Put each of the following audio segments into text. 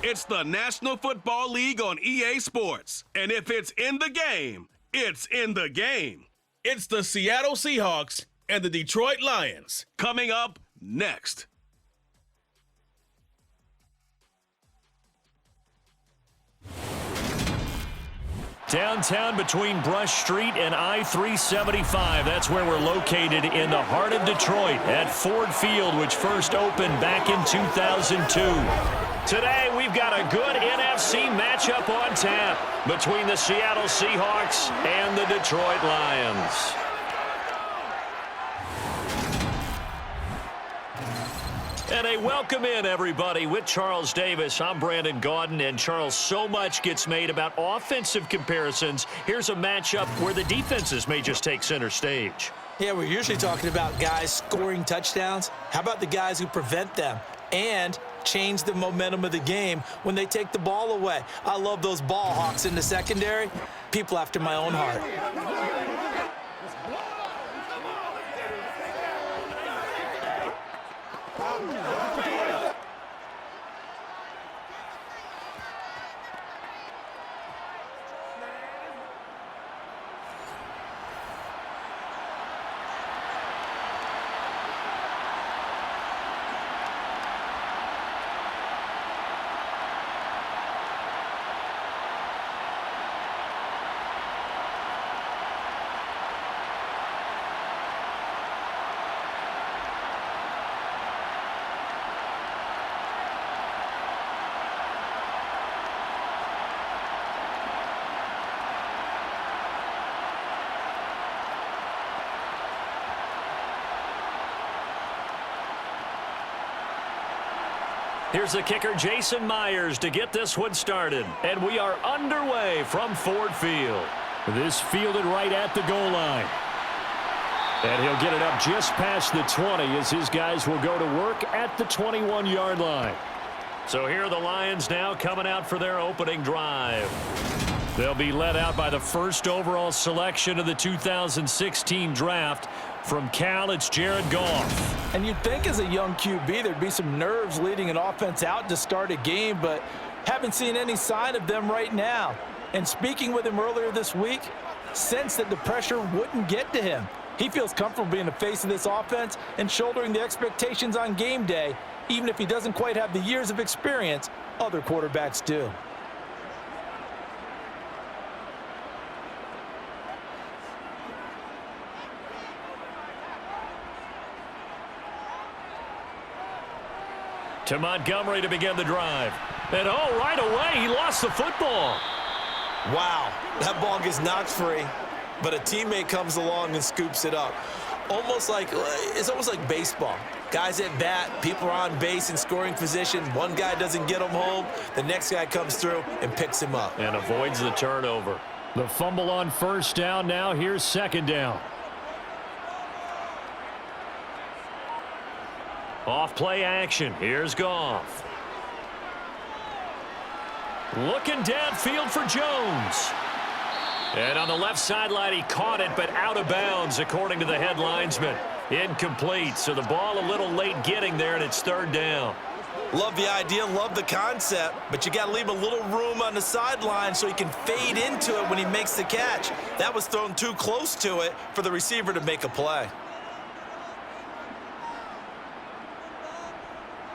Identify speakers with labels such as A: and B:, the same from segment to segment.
A: It's the National Football League on EA Sports. And if it's in the game, it's in the game. It's the Seattle Seahawks and the Detroit Lions coming up next.
B: Downtown between Brush Street and I-375. That's where we're located in the heart of Detroit at Ford Field, which first opened back in 2002. Today, we've got a good NFC matchup on tap between the Seattle Seahawks and the Detroit Lions. And a welcome in, everybody, with Charles Davis. I'm Brandon Gaudin, and Charles, so much gets made about offensive comparisons. Here's a matchup where the defenses may just take center stage.
C: Yeah, we're usually talking about guys scoring touchdowns. How about the guys who prevent them and change the momentum of the game when they take the ball away? I love those ball hawks in the secondary. People after my own heart.
B: Here's the kicker, Jason Myers, to get this one started. And we are underway from Ford Field. This fielded right at the goal line. And he'll get it up just past the 20 as his guys will go to work at the 21-yard line. So here are the Lions now coming out for their opening drive. They'll be led out by the first overall selection of the 2016 draft. From Cal, it's Jared Goff.
C: And you'd think as a young QB there'd be some nerves leading an offense out to start a game, but haven't seen any sign of them right now. And speaking with him earlier this week, sensed that the pressure wouldn't get to him. He feels comfortable being the face of this offense and shouldering the expectations on game day, even if he doesn't quite have the years of experience other quarterbacks do.
B: To Montgomery to begin the drive. And right away, he lost the football.
C: Wow, that ball gets knocked free, but a teammate comes along and scoops it up. It's almost like baseball. Guys at bat, people are on base in scoring position. One guy doesn't get him home, the next guy comes through and picks him up.
B: And avoids the turnover. The fumble on first down. Now here's second down. Off play action. Here's Goff. Looking downfield for Jones. And on the left sideline, he caught it, but out of bounds, according to the head linesman. Incomplete. So the ball a little late getting there, and it's third down.
C: Love the idea, love the concept, but you got to leave a little room on the sideline so he can fade into it when he makes the catch. That was thrown too close to it for the receiver to make a play.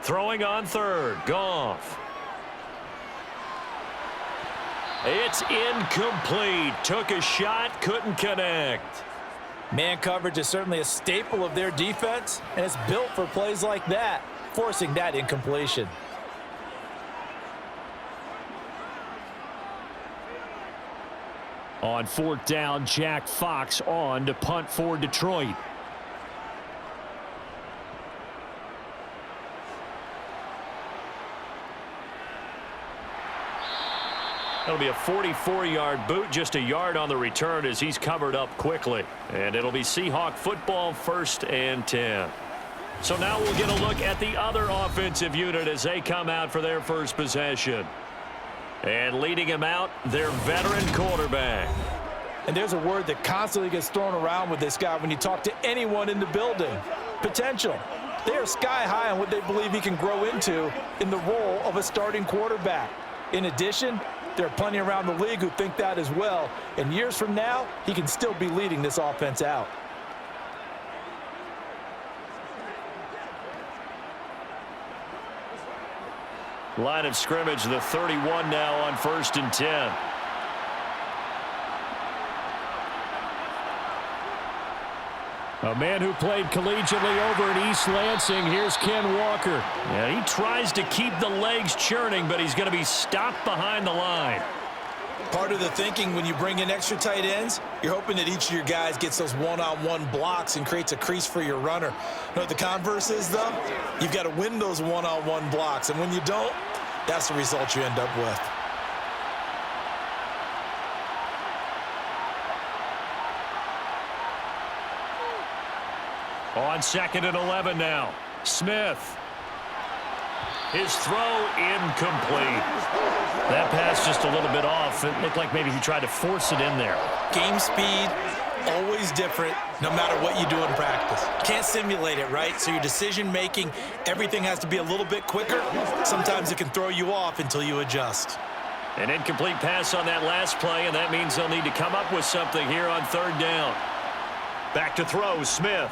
B: Throwing on third, Goff. It's incomplete. Took a shot, couldn't connect.
C: Man coverage is certainly a staple of their defense, and it's built for plays like that, forcing that incompletion.
B: On fourth down, Jack Fox on to punt for Detroit. That'll be a 44-yard boot, just a yard on the return as he's covered up quickly. And it'll be Seahawk football, 1st and 10. So now we'll get a look at the other offensive unit as they come out for their first possession. And leading him out, their veteran quarterback.
C: And there's a word that constantly gets thrown around with this guy when you talk to anyone in the building. Potential. They are sky high on what they believe he can grow into in the role of a starting quarterback. In addition, there are plenty around the league who think that as well. And years from now, he can still be leading this offense out.
B: Line of scrimmage, the 31 now on 1st and 10. A man who played collegiately over at East Lansing. Here's Ken Walker. Yeah, he tries to keep the legs churning, but he's going to be stopped behind the line.
C: Part of the thinking when you bring in extra tight ends, you're hoping that each of your guys gets those one-on-one blocks and creates a crease for your runner. You know what the converse is, though? You've got to win those one-on-one blocks, and when you don't, that's the result you end up with.
B: On 2nd and 11 now. Smith. His throw incomplete. That pass just a little bit off. It looked like maybe he tried to force it in there.
C: Game speed, always different, no matter what you do in practice. Can't simulate it, right? So your decision-making, everything has to be a little bit quicker. Sometimes it can throw you off until you adjust.
B: An incomplete pass on that last play, and that means they'll need to come up with something here on 3rd down. Back to throw, Smith.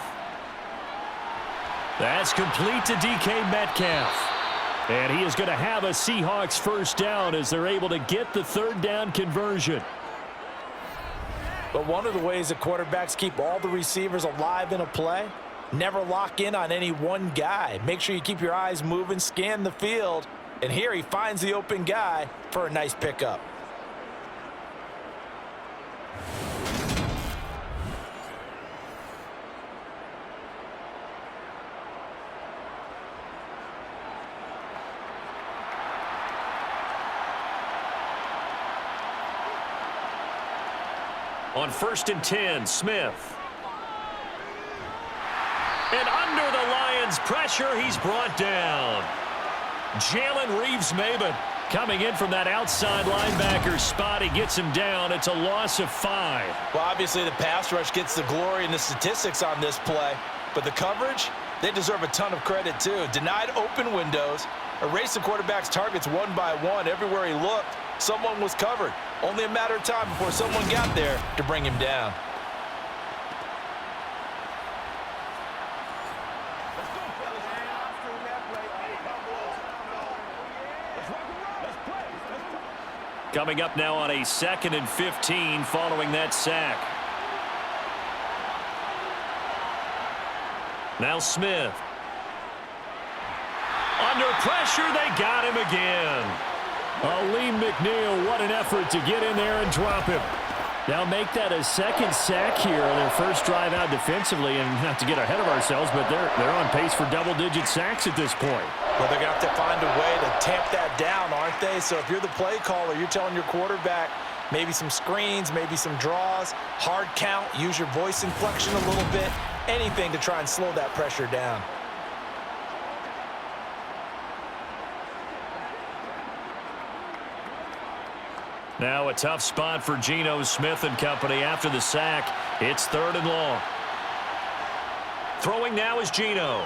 B: That's complete to DK Metcalf. And he is going to have a Seahawks 1st down as they're able to get the 3rd down conversion.
C: But one of the ways that quarterbacks keep all the receivers alive in a play, never lock in on any one guy. Make sure you keep your eyes moving, scan the field. And here he finds the open guy for a nice pickup.
B: On 1st and 10, Smith. And under the Lions' pressure, he's brought down. Jalen Reeves-Maybin coming in from that outside linebacker spot. He gets him down. It's a loss of 5.
C: Well, obviously the pass rush gets the glory and the statistics on this play. But the coverage, they deserve a ton of credit too. Denied open windows, erased the quarterback's targets one by one. Everywhere he looked, someone was covered. Only a matter of time before someone got there to bring him down.
B: Coming up now on a 2nd and 15 following that sack. Now Smith. Under pressure, they got him again. Aleem McNeil, what an effort to get in there and drop him. Now make that a 2nd sack here on their 1st drive out defensively, and not to get ahead of ourselves, but they're on pace for double-digit sacks at this point.
C: Well, they're going to have to find a way to tamp that down, aren't they? So if you're the play caller, you're telling your quarterback maybe some screens, maybe some draws, hard count, use your voice inflection a little bit, anything to try and slow that pressure down.
B: Now a tough spot for Geno Smith and company after the sack. It's 3rd and long. Throwing now is Geno.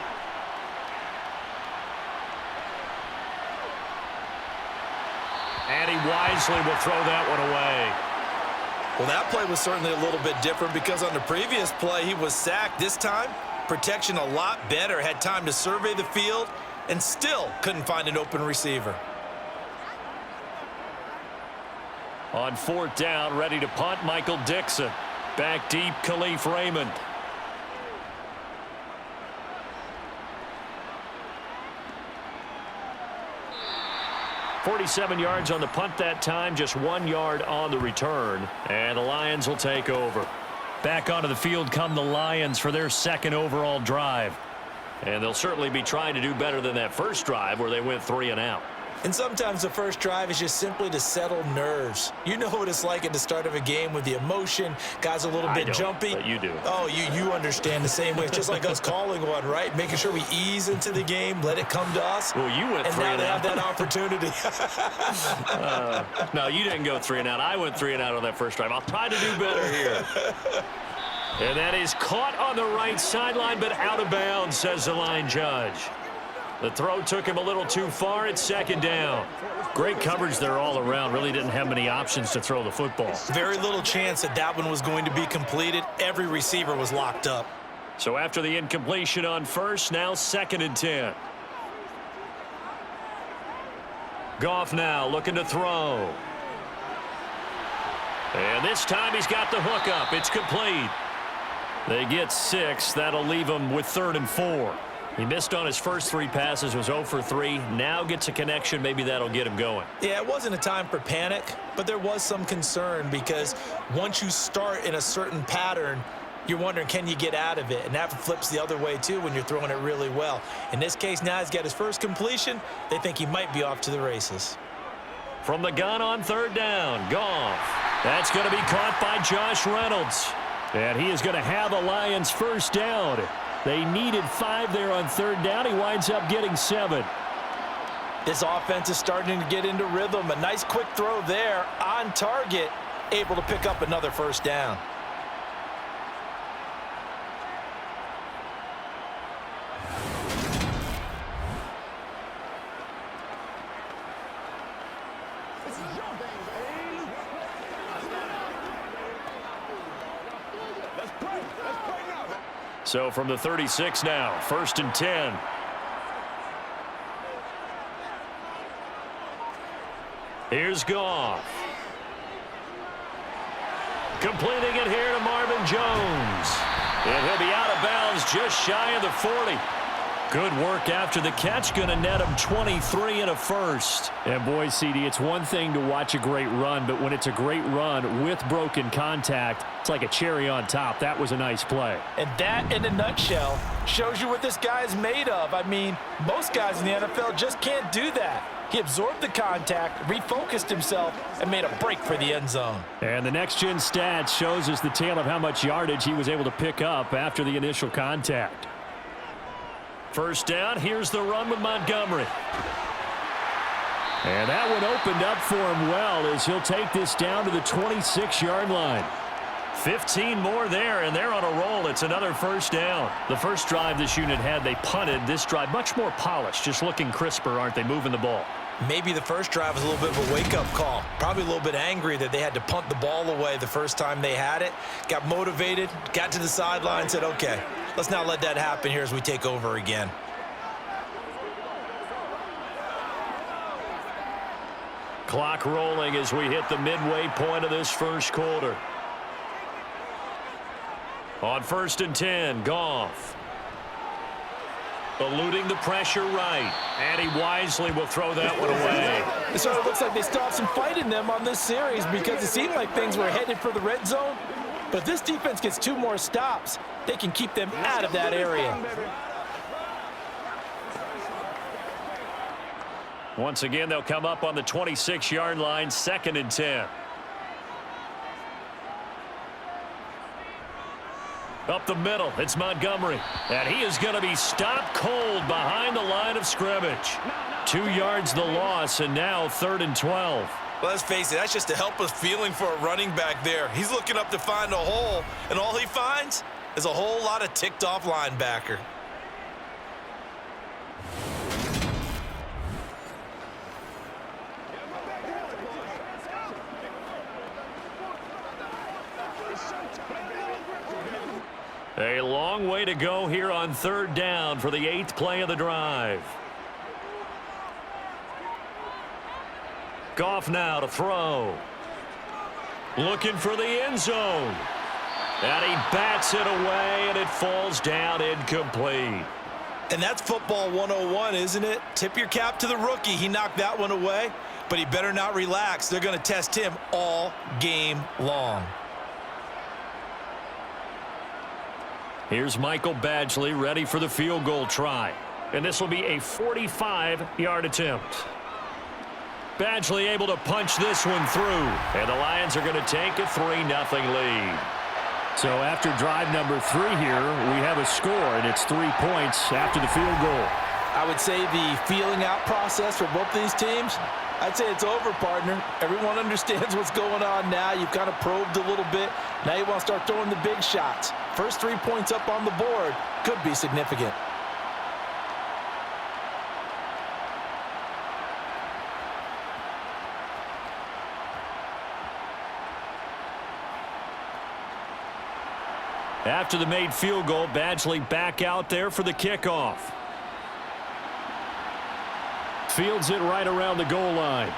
B: And he wisely will throw that one away.
C: Well, that play was certainly a little bit different because on the previous play, he was sacked. This time, protection a lot better. Had time to survey the field and still couldn't find an open receiver.
B: On 4th down, ready to punt, Michael Dixon. Back deep, Khalif Raymond. "47 yards on the punt that time, just 1 yard on the return. And the Lions will take over. Back onto the field come the Lions for their 2nd overall drive. And they'll certainly be trying to do better than that 1st drive where they went 3 and out.
C: And sometimes the 1st drive is just simply to settle nerves. You know what it's like at the start of a game with the emotion. Guys a little bit jumpy.
B: But you do.
C: Oh, you understand the same way. It's just like us calling one, right? Making sure we ease into the game, let it come to us.
B: Well, you went 3 and out.
C: And now they have that opportunity.
B: No, you didn't go 3 and out. I went 3 and out on that 1st drive. I'll try to do better here. And that is caught on the right sideline, but out of bounds, says the line judge. The throw took him a little too far. It's second down. Great coverage there all around. Really didn't have many options to throw the football.
C: Very little chance that that one was going to be completed. Every receiver was locked up.
B: So after the incompletion on first, now 2nd and 10. Goff now looking to throw. And this time he's got the hook up. It's complete. They get 6. That'll leave him with 3rd and 4. He missed on his first 3 passes, was 0 for 3. Now gets a connection. Maybe that'll get him going.
C: Yeah, it wasn't a time for panic, but there was some concern because once you start in a certain pattern, you're wondering, can you get out of it? And that flips the other way, too, when you're throwing it really well. In this case, now he's got his first completion. They think he might be off to the races.
B: From the gun on 3rd down, Goff. That's going to be caught by Josh Reynolds. And he is going to have a Lions first down. They needed 5 there on 3rd down. He winds up getting 7.
C: This offense is starting to get into rhythm. A nice quick throw there on target, able to pick up another first down.
B: So from the 36 now, 1st and 10. Here's Goff. Completing it here to Marvin Jones. And he'll be out of bounds just shy of the 40. Good work after the catch. Going to net him 23 and a first.
D: And boy, CD, it's one thing to watch a great run, but when it's a great run with broken contact, it's like a cherry on top. That was a nice play.
C: And that, in a nutshell, shows you what this guy is made of. I mean, most guys in the NFL just can't do that. He absorbed the contact, refocused himself, and made a break for the end zone.
D: And the next-gen stats shows us the tale of how much yardage he was able to pick up after the initial contact.
B: First down, here's the run with Montgomery. And that one opened up for him well as he'll take this down to the 26-yard line. 15 more there, and they're on a roll. It's another first down. The first drive this unit had, they punted. This drive, much more polished, just looking crisper, aren't they, moving the ball?
C: Maybe the first drive was a little bit of a wake-up call. Probably a little bit angry that they had to punt the ball away the first time they had it. Got motivated, got to the sideline, said, okay, let's not let that happen here as we take over again.
B: Clock rolling as we hit the midway point of this first quarter. On 1st and 10, Goff. Eluding the pressure right. And he wisely will throw that one away.
C: It sort of looks like they still have some fight in them on this series because it seemed like things were headed for the red zone. But if this defense gets 2 more stops, they can keep them out of that area.
B: Once again, they'll come up on the 26-yard line, 2nd and 10. Up the middle, it's Montgomery. And he is going to be stopped cold behind the line of scrimmage. 2 yards the loss, and now 3rd and 12.
C: Well, let's face it, that's just a helpless feeling for a running back there. He's looking up to find a hole, and all he finds is a whole lot of ticked-off linebacker.
B: A long way to go here on 3rd down for the 8th play of the drive. Goff now to throw. Looking for the end zone. And he bats it away, and it falls down incomplete.
C: And that's football 101, isn't it? Tip your cap to the rookie. He knocked that one away, but he better not relax. They're going to test him all game long.
B: Here's Michael Badgley ready for the field goal try. And this will be a 45-yard attempt. Badgley able to punch this one through. And the Lions are going to take a 3-0 lead.
D: So after drive number 3 here, we have a score, and it's 3 points after the field goal.
C: I would say the feeling out process for both these teams I'd say it's over, partner. Everyone understands what's going on now. You've kind of probed a little bit. Now you want to start throwing the big shots. First 3 points up on the board could be significant.
B: After the made field goal, Badgley back out there for the kickoff. Fields it right around the goal line.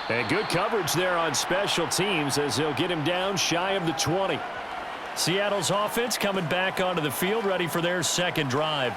B: And good coverage there on special teams as they'll get him down shy of the 20. Seattle's offense coming back onto the field, ready for their second drive.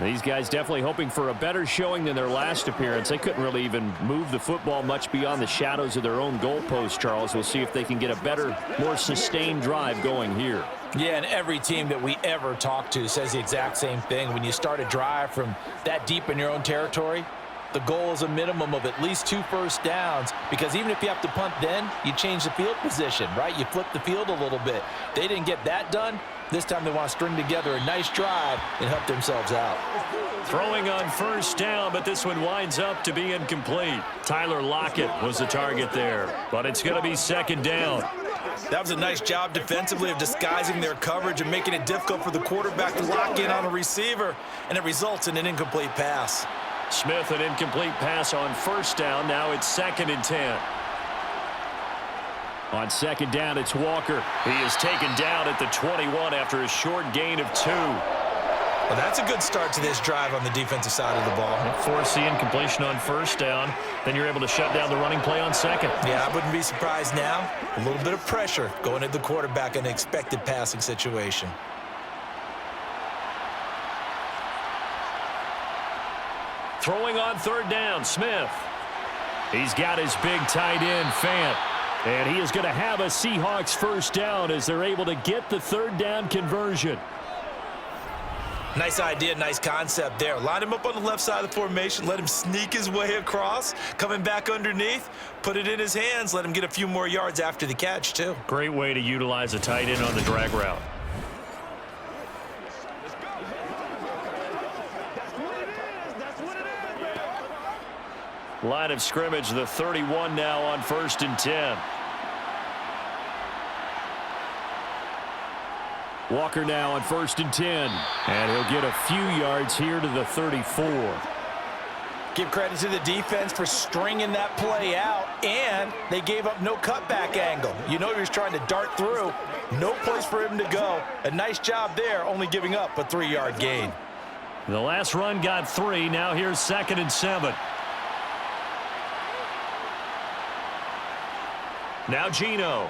B: These guys definitely hoping for a better showing than their last appearance. They couldn't really even move the football much beyond the shadows of their own goalpost, Charles. We'll see if they can get a better, more sustained drive going here.
C: Yeah, and every team that we ever talk to says the exact same thing. When you start a drive from that deep in your own territory, the goal is a minimum of at least 2 first downs, because even if you have to punt then, you change the field position, right? You flip the field a little bit. They didn't get that done. This time they want to string together a nice drive and help themselves out.
B: Throwing on first down, but this one winds up to be incomplete. Tyler Lockett was the target there, but it's going to be second down.
C: That was a nice job defensively of disguising their coverage and making it difficult for the quarterback to lock in on a receiver, and it results in an incomplete pass.
B: Smith, an incomplete pass on first down. Now it's 2nd and 10. On second down, it's Walker. He is taken down at the 21 after a short gain of 2.
C: Well, that's a good start to this drive on the defensive side of the ball.
B: Force the incompletion on first down. Then you're able to shut down the running play on second.
C: Yeah, I wouldn't be surprised now. A little bit of pressure going at the quarterback in an expected passing situation.
B: Throwing on third down, Smith. He's got his big tight end, Fant. And he is going to have a Seahawks first down as they're able to get the third down conversion.
C: Nice idea, nice concept there. Line him up on the left side of the formation, let him sneak his way across, coming back underneath, put it in his hands, let him get a few more yards after the catch, too.
B: Great way to utilize a tight end on the drag route. Line of scrimmage, the 31 now on 1st and 10. Walker now on 1st and 10. And he'll get a few yards here to the 34.
C: Give credit to the defense for stringing that play out, and they gave up no cutback angle. You know he was trying to dart through. No place for him to go. A nice job there, only giving up a 3-yard gain.
B: The last run got 3. Now here's 2nd and 7. Now Geno.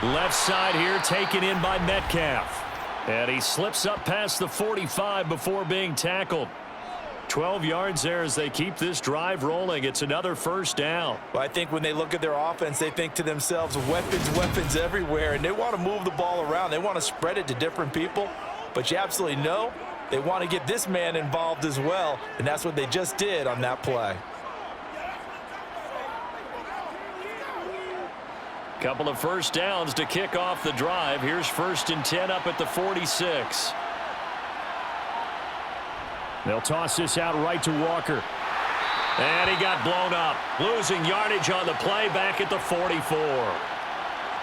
B: Left side here taken in by Metcalf. And he slips up past the 45 before being tackled. 12 yards there as they keep this drive rolling. It's another first down.
C: Well, I think when they look at their offense, they think to themselves, weapons everywhere, and they want to move the ball around. They want to spread it to different people, but you absolutely know they want to get this man involved as well, and that's what they just did on that play.
B: Couple of first downs to kick off the drive. Here's 1st and 10 up at the 46. They'll toss this out right to Walker. And he got blown up. Losing yardage on the play back at the 44.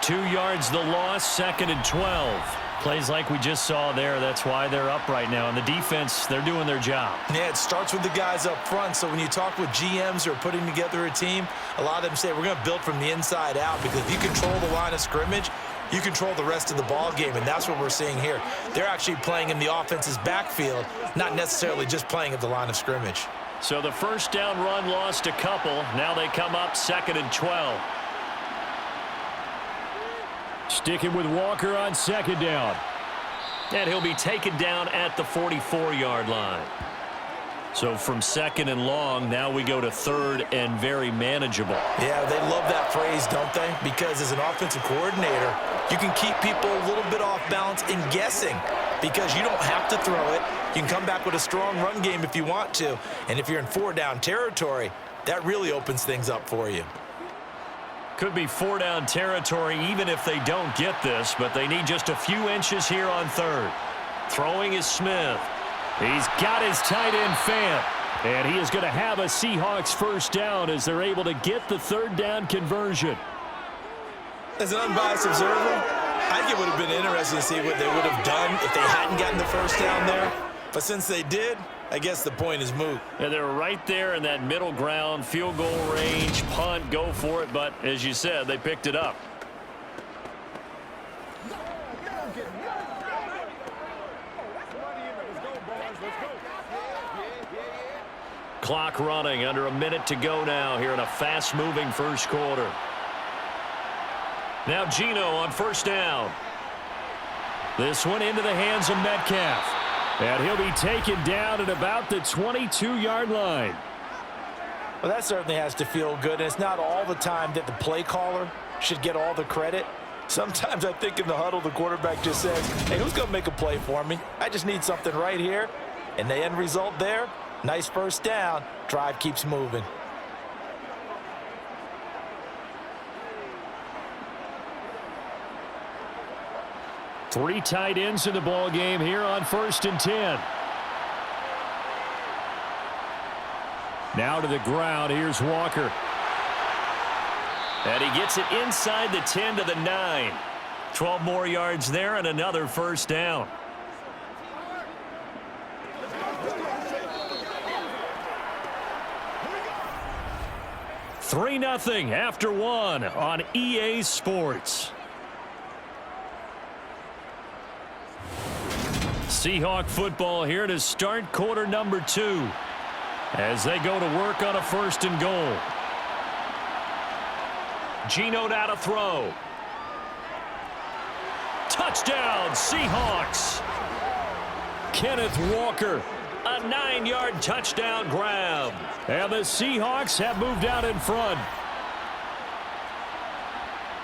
B: 2 yards the loss, 2nd and 12. Plays like we just saw there. That's why they're up right now. And the defense, they're doing their job.
C: Yeah, it starts with the guys up front. So when you talk with GMs who are putting together a team, a lot of them say we're going to build from the inside out, because if you control the line of scrimmage, you control the rest of the ball game, and that's what we're seeing here. They're actually playing in the offense's backfield, not necessarily just playing at the line of scrimmage.
B: So the first down run lost a couple. Now they come up 2nd and 12. Sticking with Walker on 2nd down. And he'll be taken down at the 44-yard line. So from 2nd and long, now we go to 3rd and very manageable.
C: Yeah, they love that phrase, don't they? Because as an offensive coordinator, you can keep people a little bit off balance in guessing, because you don't have to throw it. You can come back with a strong run game if you want to. And if you're in 4-down territory, that really opens things up for you.
B: Could be 4-down territory even if they don't get this, but they need just a few inches here on 3rd. Throwing is Smith. He's got his tight end, Fant.
D: And he is going to have a Seahawks first down as they're able to get the third down conversion.
C: As an unbiased observer, I think it would have been interesting to see what they would have done if they hadn't gotten the first down there. But since they did, I guess the point is moot.
B: Yeah, they're right there in that middle ground, field goal range, punt, go for it. But as you said, they picked it up. Clock running, under a minute to go now here in a fast-moving first quarter. Now Geno on first down. This one into the hands of Metcalf. And he'll be taken down at about the 22-yard line.
C: Well, that certainly has to feel good. And it's not all the time that the play caller should get all the credit. Sometimes I think in the huddle, the quarterback just says, hey, who's going to make a play for me? I just need something right here. And the end result there, nice first down. Drive keeps moving.
D: Three tight ends in the ball game here on 1st and 10. Now to the ground. Here's Walker.
B: And he gets it inside the 10 to the 9. 12 more yards there and another first down. Three 0 after one on EA Sports. Seahawk football here to start quarter number 2 as they go to work on a 1st and goal. Geno now to throw. Touchdown, Seahawks. Kenneth Walker, a 9-yard touchdown grab.
D: And the Seahawks have moved out in front.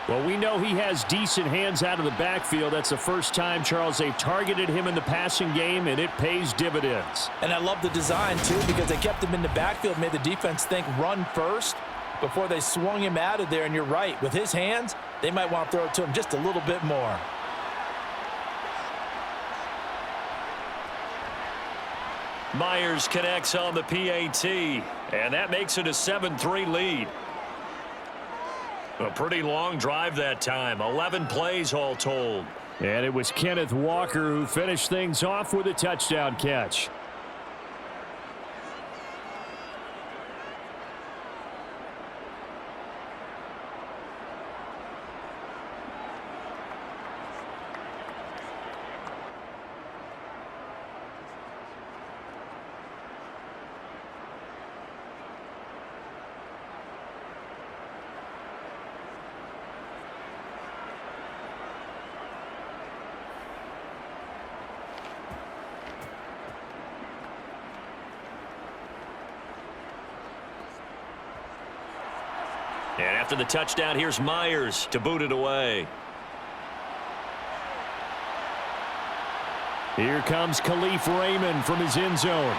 D: Well, we know he has decent hands out of the backfield. That's the first time, Charles, they've targeted him in the passing game, and it pays dividends.
C: And I love the design, too, because they kept him in the backfield, made the defense think run first before they swung him out of there. And you're right, with his hands, they might want to throw it to him just a little bit more.
B: Myers connects on the PAT, and that makes it a 7-3 lead. A pretty long drive that time, 11 plays all told.
D: And it was Kenneth Walker who finished things off with a touchdown catch.
B: And after the touchdown, here's Myers to boot it away.
D: Here comes Khalif Raymond from his end zone.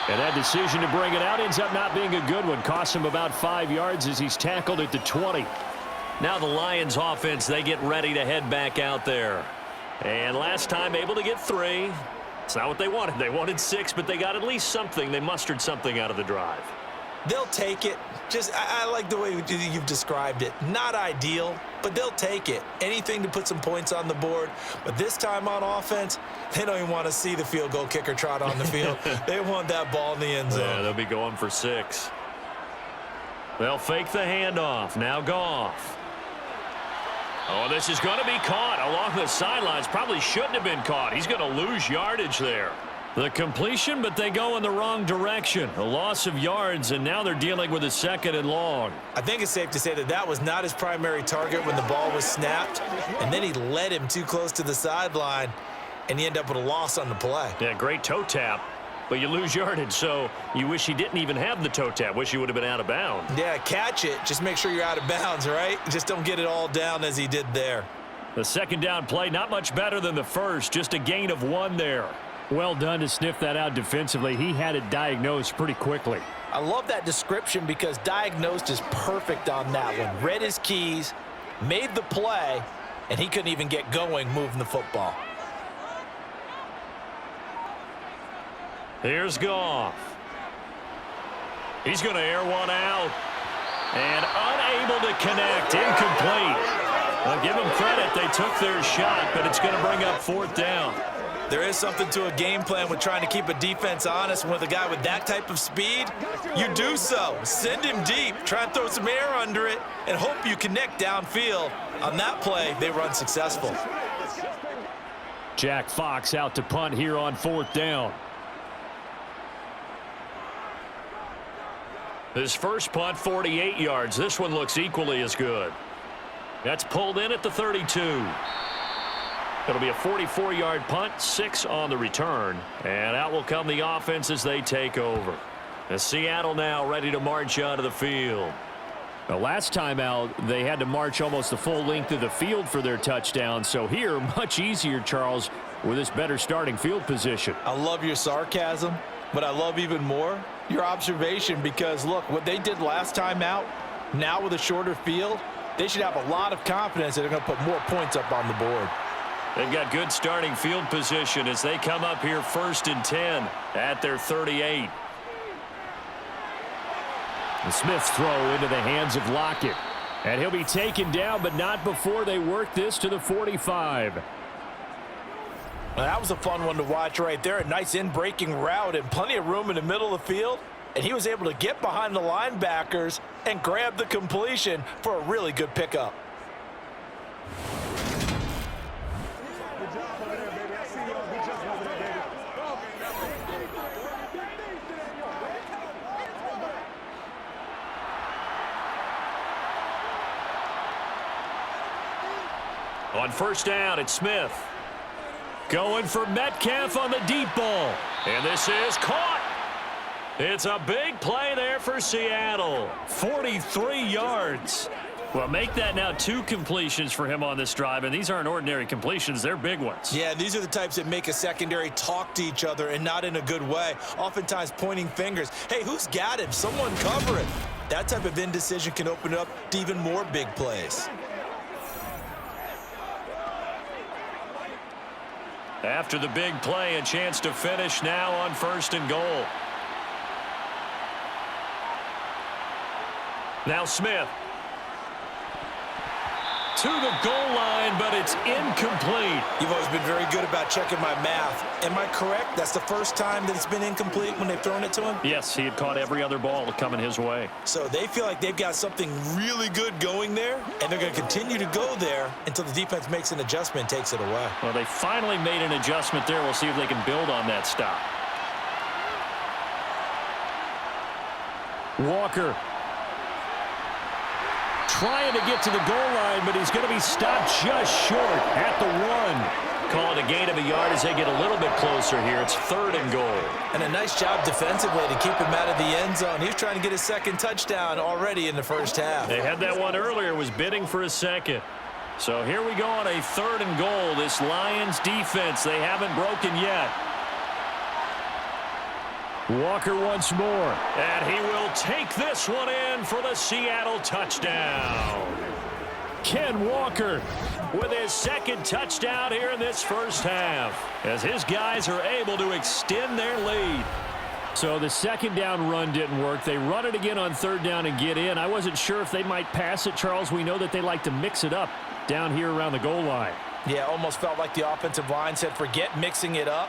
D: And that decision to bring it out ends up not being a good one. Costs him about 5 yards as he's tackled at the 20.
B: Now the Lions offense, they get ready to head back out there. And last time able to get 3. It's not what they wanted. They wanted 6, but they got at least something. They mustered something out of the drive.
C: They'll take it. I like the way you've described it. Not ideal, but they'll take it. Anything to put some points on the board. But this time on offense, they don't even want to see the field goal kicker trot on the field. They want that ball in the end zone.
B: Yeah, they'll be going for 6. They'll fake the handoff. Now Goff. Oh, this is going to be caught along the sidelines. Probably shouldn't have been caught. He's going to lose yardage there. The completion, but they go in the wrong direction. A loss of yards, and now they're dealing with a 2nd and long.
C: I think it's safe to say that that was not his primary target when the ball was snapped, and then he led him too close to the sideline, and he ended up with a loss on the play.
B: Yeah, great toe tap, but you lose yardage, so you wish he didn't even have the toe tap. Wish he would have been out of bounds.
C: Yeah, catch it. Just make sure you're out of bounds, right? Just don't get it all down as he did there.
B: The 2nd down play, not much better than the first, just a gain of 1 there.
D: Well done to sniff that out defensively. He had it diagnosed pretty quickly.
C: I love that description because diagnosed is perfect on that one. Read his keys, made the play, and he couldn't even get going moving the football.
B: Here's Goff. He's going to air one out. And unable to connect. Incomplete. Well, give them credit. They took their shot, but it's going to bring up 4th down.
C: There is something to a game plan with trying to keep a defense honest. With a guy with that type of speed, you do so. Send him deep. Try and throw some air under it and hope you connect downfield. On that play, they were unsuccessful.
D: Jack Fox out to punt here on 4th down.
B: His first punt, 48 yards. This one looks equally as good. That's pulled in at the 32. It'll be a 44-yard punt, 6 on the return. And out will come the offense as they take over. As Seattle now ready to march onto the field.
D: The last time out, they had to march almost the full length of the field for their touchdown. So here, much easier, Charles, with this better starting field position.
C: I love your sarcasm, but I love even more your observation, because, look, what they did last time out, now with a shorter field, they should have a lot of confidence that they're going to put more points up on the board.
B: They've got good starting field position as they come up here 1st and 10 at their 38.
D: The Smith's throw into the hands of Lockett. And he'll be taken down, but not before they work this to the 45.
C: Well, that was a fun one to watch right there. A nice in-breaking route and plenty of room in the middle of the field. And he was able to get behind the linebackers and grab the completion for a really good pickup.
B: On 1st down, it's Smith. Going for Metcalf on the deep ball. And this is caught. It's a big play there for Seattle. 43 yards. Well, make that now 2 completions for him on this drive, and these aren't ordinary completions. They're big ones.
C: Yeah, these are the types that make a secondary talk to each other, and not in a good way. Oftentimes pointing fingers. Hey, who's got him? Someone cover it. That type of indecision can open up to even more big plays.
B: After the big play, a chance to finish now on 1st and goal. Now Smith. To the goal line, but it's incomplete.
C: You've always been very good about checking my math. Am I correct? That's the first time that it's been incomplete when they've thrown it to him?
B: Yes, he had caught every other ball coming his way.
C: So they feel like they've got something really good going there, and they're going to continue to go there until the defense makes an adjustment and takes it away.
B: Well, they finally made an adjustment there. We'll see if they can build on that stop.
D: Walker trying to get to the goal line, but he's going to be stopped just short at the 1.
B: Calling a gain of a yard as they get a little bit closer here. It's 3rd and goal.
C: And a nice job defensively to keep him out of the end zone. He was trying to get his 2nd touchdown already in the 1st half.
B: They had that one earlier, was bidding for a 2nd. So here we go on a 3rd and goal. This Lions defense, they haven't broken yet.
D: Walker once more.
B: And he will take this one in for the Seattle touchdown.
D: Ken Walker
B: with his 2nd touchdown here in this 1st half, as his guys are able to extend their lead.
D: So the 2nd down run didn't work. They run it again on 3rd down and get in. I wasn't sure if they might pass it, Charles. We know that they like to mix it up down here around the goal line.
C: Yeah, almost felt like the offensive line said, forget mixing it up.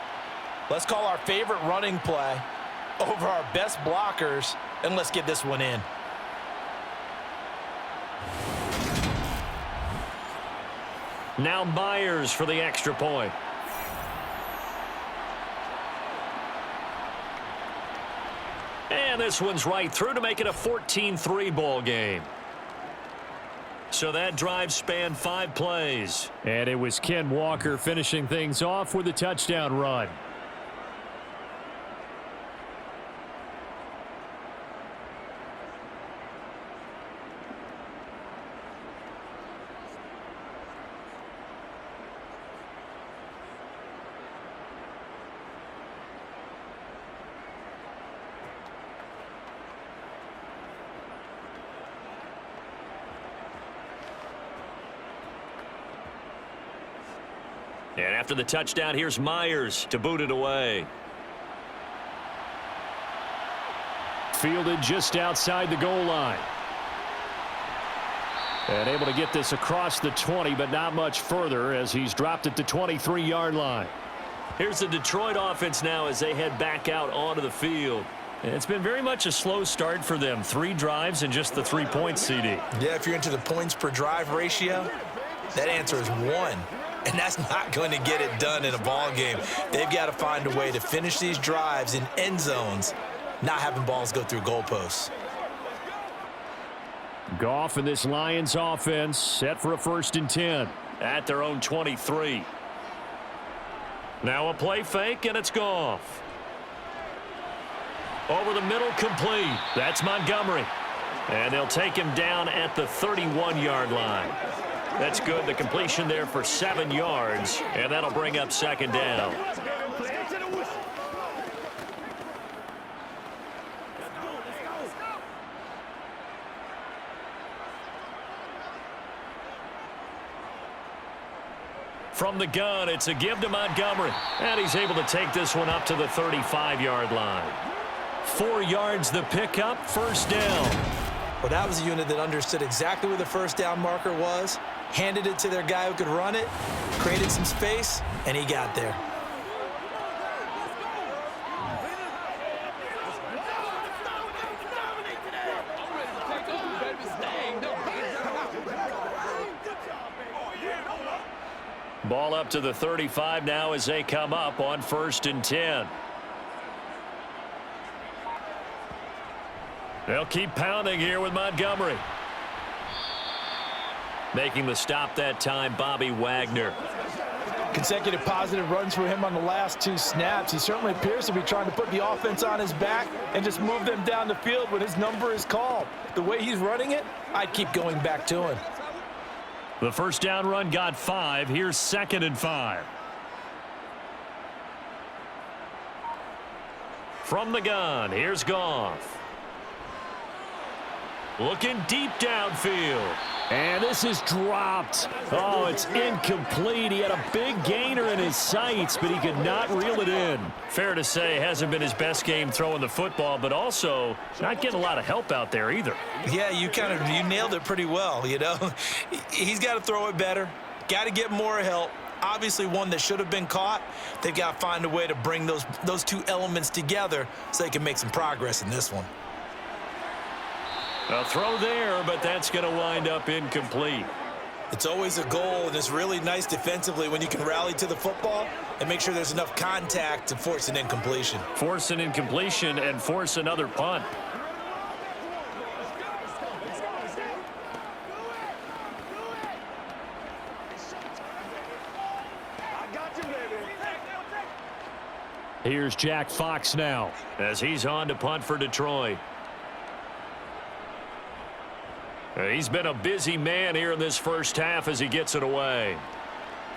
C: Let's call our favorite running play over our best blockers, and let's get this one in.
B: Now Myers for the extra point. And this one's right through to make it a 14-3 ball game. So that drive spanned 5 plays.
D: And it was Ken Walker finishing things off with a touchdown run.
B: And after the touchdown, here's Myers to boot it away.
D: Fielded just outside the goal line. And able to get this across the 20, but not much further as he's dropped it to 23-yard line.
B: Here's the Detroit offense now as they head back out onto the field. And it's been very much a slow start for them. 3 drives and just the 3 points, CD.
C: Yeah, if you're into the points per drive ratio, that answer is 1. And that's not going to get it done in a ball game. They've got to find a way to finish these drives in end zones, not having balls go through goalposts.
D: Goff and this Lions offense set for a 1st and 10.
B: At their own 23. Now a play fake, and it's Goff. Over the middle, complete. That's Montgomery. And they'll take him down at the 31-yard line. That's good. The completion there for 7 yards, and that'll bring up 2nd down. From the gun, it's a give to Montgomery. And he's able to take this one up to the 35-yard line. 4 yards the pickup, 1st down.
C: Well, that was a unit that understood exactly where the 1st down marker was, handed it to their guy who could run it, created some space, and he got there.
B: Ball up to the 35 now as they come up on 1st and 10. They'll keep pounding here with Montgomery. Making the stop that time, Bobby Wagner.
C: Consecutive positive runs for him on the last 2 snaps. He certainly appears to be trying to put the offense on his back and just move them down the field when his number is called. The way he's running it, I'd keep going back to him.
D: The 1st down run got 5. Here's 2nd and 5.
B: From the gun, here's Goff. Looking deep downfield.
D: And this is dropped. Oh, it's incomplete. He had a big gainer in his sights, but he could not reel it in.
B: Fair to say, hasn't been his best game throwing the football, but also not getting a lot of help out there either.
C: Yeah, you nailed it pretty well, you know. He's got to throw it better. Got to get more help. Obviously one that should have been caught. They've got to find a way to bring those 2 elements together so they can make some progress in this one.
B: A throw there, but that's going to wind up incomplete.
C: It's always a goal, and it's really nice defensively when you can rally to the football and make sure there's enough contact to force an incompletion.
B: Force an incompletion and force another punt.
D: Here's Jack Fox now
B: as he's on to punt for Detroit. He's been a busy man here in this 1st half as he gets it away.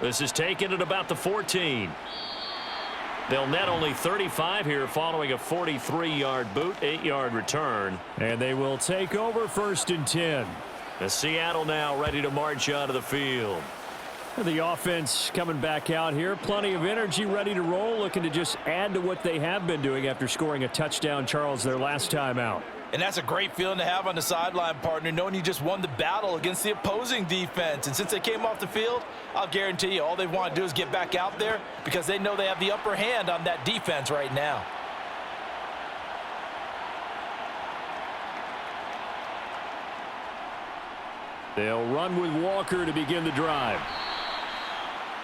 B: This is taken at about the 14. They'll net only 35 here following a 43-yard boot, 8-yard return.
D: And they will take over 1st and 10.
B: The Seattle now ready to march onto the field.
D: The offense coming back out here. Plenty of energy, ready to roll, looking to just add to what they have been doing after scoring a touchdown, Charles, their last time out.
C: And that's a great feeling to have on the sideline, partner, knowing you just won the battle against the opposing defense. And since they came off the field, I'll guarantee you all they want to do is get back out there because they know they have the upper hand on that defense right now.
D: They'll run with Walker to begin the drive.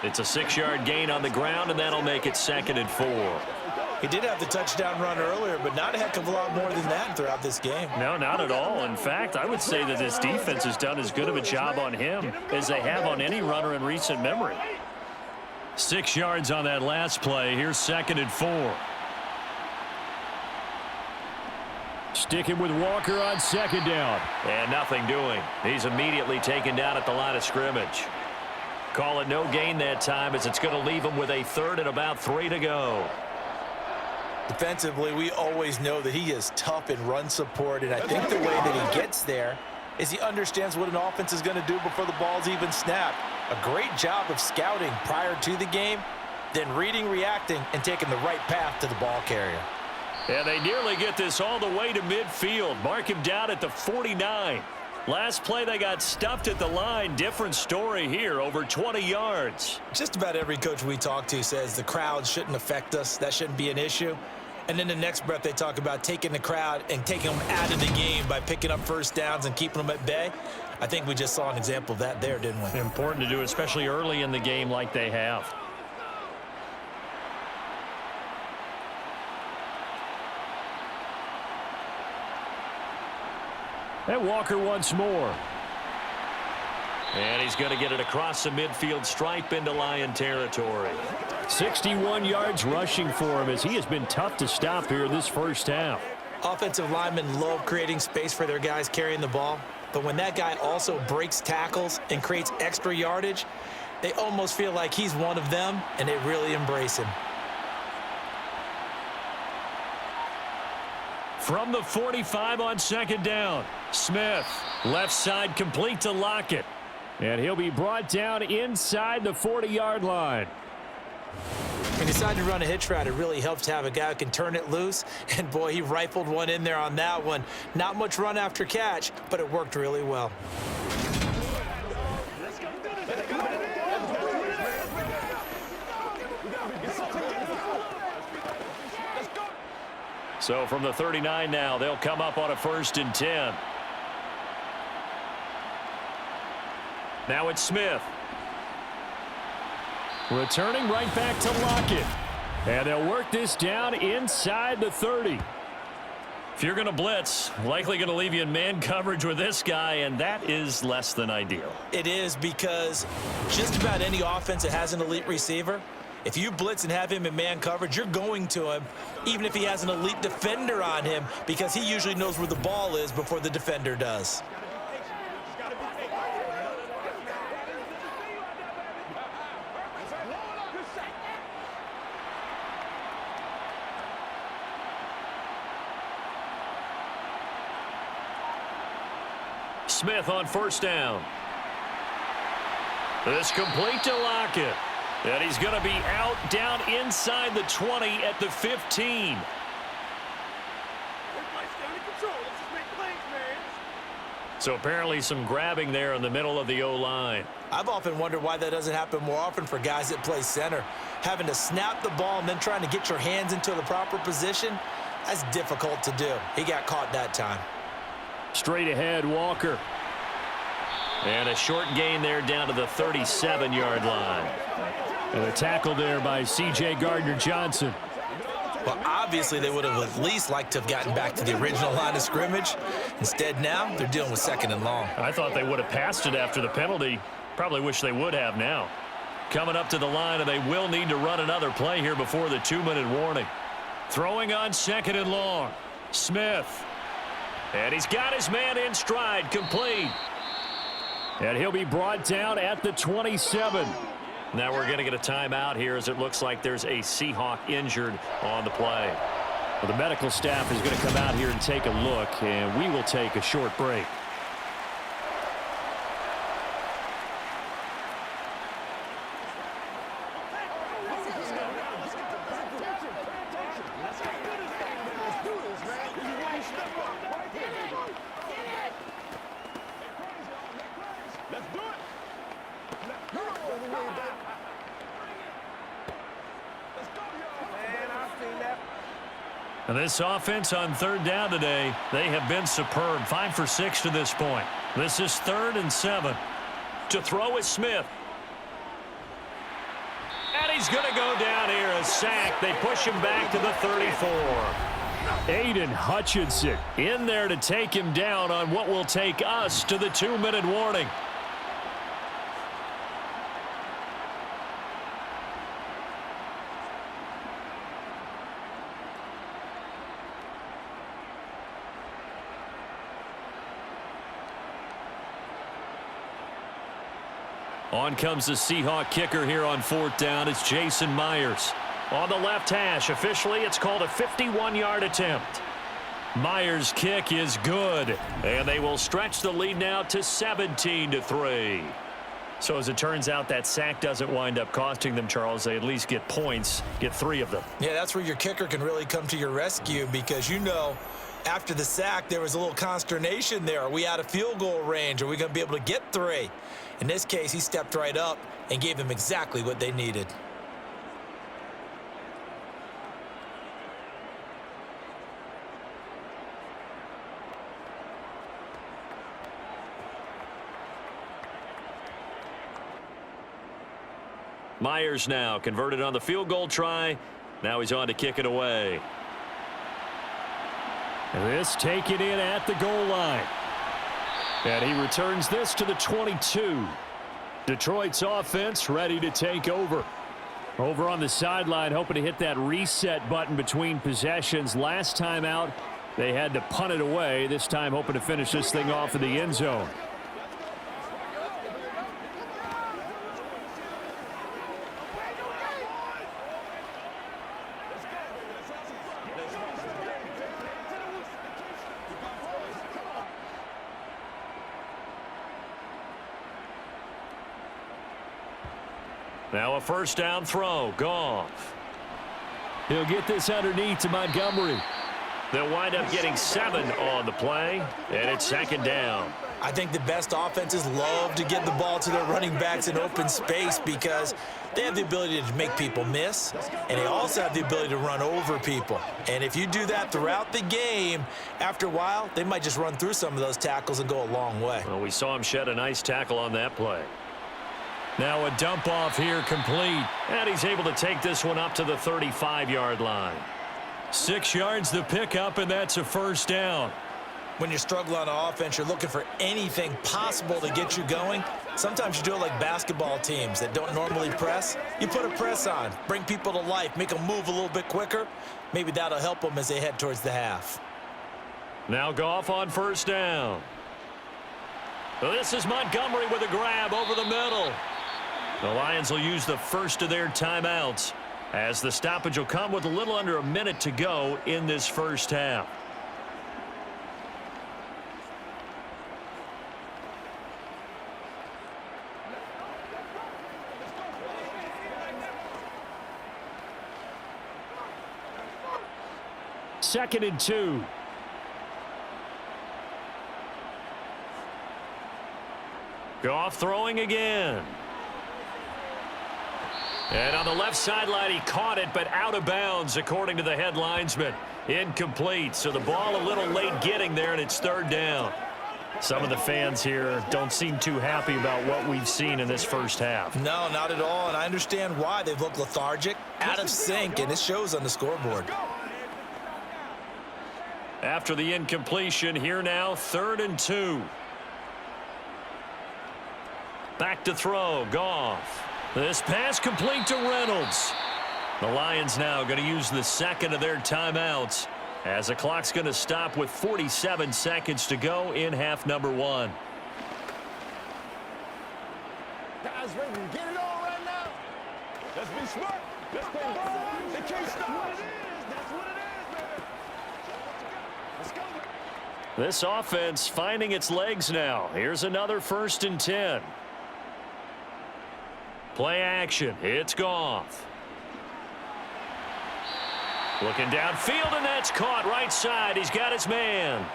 B: It's a 6-yard gain on the ground, and that'll make it 2nd and 4.
C: He did have the touchdown run earlier, but not a heck of a lot more than that throughout this game.
B: No, not at all. In fact, I would say that this defense has done as good of a job on him as they have on any runner in recent memory.
D: 6 yards on that last play. Here's 2nd and 4. Sticking with Walker on 2nd down.
B: And nothing doing. He's immediately taken down at the line of scrimmage. Call it no gain that time as it's going to leave him with a 3rd and about 3 to go.
C: Defensively, we always know that he is tough in run support, and I think the way that he gets there is he understands what an offense is going to do before the ball's even snapped. A great job of scouting prior to the game, then reading, reacting, and taking the right path to the ball carrier.
B: And they nearly get this all the way to midfield. Mark him down at the 49. Last play, they got stuffed at the line. Different story here, over 20 yards.
C: Just about every coach we talk to says the crowd shouldn't affect us. That shouldn't be an issue. And then the next breath, they talk about taking the crowd and taking them out of the game by picking up first downs and keeping them at bay. I think we just saw an example of that there, didn't we?
B: Important to do, especially early in the game like they have.
D: And Walker once more.
B: And he's going to get it across the midfield stripe into Lion territory.
D: 61 yards rushing for him as he has been tough to stop here this first half.
C: Offensive linemen love creating space for their guys carrying the ball. But when that guy also breaks tackles and creates extra yardage, they almost feel like he's one of them, and they really embrace him.
B: From the 45 on second down, Smith, left side complete to Lockett.
D: And he'll be brought down inside the 40-yard line.
C: When you decide to run a hitch route, it really helps to have a guy who can turn it loose. And, boy, he rifled one in there on that one. Not much run after catch, but it worked really well.
B: So from the 39 now, they'll come up on a 1st and 10. Now it's Smith.
D: Returning right back to Lockett. And they'll work this down inside the 30.
B: If you're going to blitz, likely going to leave you in man coverage with this guy, and that is less than ideal.
C: It is, because just about any offense that has an elite receiver, if you blitz and have him in man coverage, you're going to him, even if he has an elite defender on him, because he usually knows where the ball is before the defender does.
B: Smith on 1st down. This complete to Lockett. And he's going to be out down inside the 20 at the 15. So apparently some grabbing there in the middle of the O-line.
C: I've often wondered why that doesn't happen more often for guys that play center. Having to snap the ball and then trying to get your hands into the proper position, that's difficult to do. He got caught that time.
D: Straight ahead, Walker.
B: And a short gain there down to the 37-yard line.
D: And a tackle there by C.J. Gardner-Johnson.
C: Well, obviously they would have at least liked to have gotten back to the original line of scrimmage. Instead now, they're dealing with 2nd and long.
B: I thought they would have passed it after the penalty. Probably wish they would have now. Coming up to the line, and they will need to run another play here before the 2-minute warning. Throwing on 2nd and long. Smith. And he's got his man in stride, complete.
D: And he'll be brought down at the 27.
B: Now we're going to get a timeout here as it looks like there's a Seahawk injured on the play.
D: Well, the medical staff is going to come out here and take a look, and we will take a short break.
B: And this offense on 3rd down today, they have been superb. 5 for 6 to this point. This is 3rd and 7. To throw is Smith. And he's going to go down here, a sack. They push him back to the 34.
D: Aiden Hutchinson
B: In there to take him down on what will take us to the 2-minute warning. On comes the Seahawk kicker here on 4th down. It's Jason Myers. On the left hash, officially it's called a 51-yard attempt. Myers' kick is good, and they will stretch the lead now to 17-3. So as it turns out, that sack doesn't wind up costing them, Charles. They at least get points, get 3 of them.
C: Yeah, that's where your kicker can really come to your rescue because, after the sack, there was a little consternation there. Are we out of field goal range? Are we going to be able to get 3? In this case, he stepped right up and gave them exactly what they needed.
B: Myers now converted on the field goal try. Now he's on to kick it away.
D: This taken in at the goal line. And he returns this to the 22. Detroit's offense ready to take over. Over on the sideline, hoping to hit that reset button between possessions. Last time out, they had to punt it away. This time hoping to finish this thing off in the end zone.
B: Now a first down throw. Goff.
D: He'll get this underneath to Montgomery.
B: They'll wind up getting 7 on the play, and it's second down.
C: I think the best offenses love to get the ball to their running backs in open space because they have the ability to make people miss, and they also have the ability to run over people. And if you do that throughout the game, after a while, they might just run through some of those tackles and go a long way.
B: Well, we saw him shed a nice tackle on that play.
D: Now a dump off here complete.
B: And he's able to take this one up to the 35-yard line.
D: 6 yards the pickup, and that's a first down.
C: When you're struggling on offense, you're looking for anything possible to get you going. Sometimes you do it like basketball teams that don't normally press. You put a press on, bring people to life, make them move a little bit quicker. Maybe that'll help them as they head towards the half.
B: Now Goff on first down. This is Montgomery with a grab over the middle. The Lions will use the first of their timeouts as the stoppage will come with a little under a minute to go in this first half.
D: Second and 2.
B: Goff throwing again. And on the left sideline, he caught it, but out of bounds, according to the head linesman. Incomplete, so the ball a little late getting there, and it's third down.
D: Some of the fans here don't seem too happy about what we've seen in this first half.
C: No, not at all, and I understand why. They've looked lethargic, out of sync, and it shows on the scoreboard.
B: After the incompletion, here now, 3rd and 2. Back to throw, Goff. This pass complete to Reynolds. The Lions now going to use the second of their timeouts as the clock's going to stop with 47 seconds to go in half number 1.
E: Guys ready to get it on right now? Let's be smart. Let's play ball. They can't stop what it is. That's what it is, baby. Let's go.
B: This offense finding its legs now. Here's another 1st and 10. Play action. It's Goff. Looking downfield, and that's caught right side. He's got his man.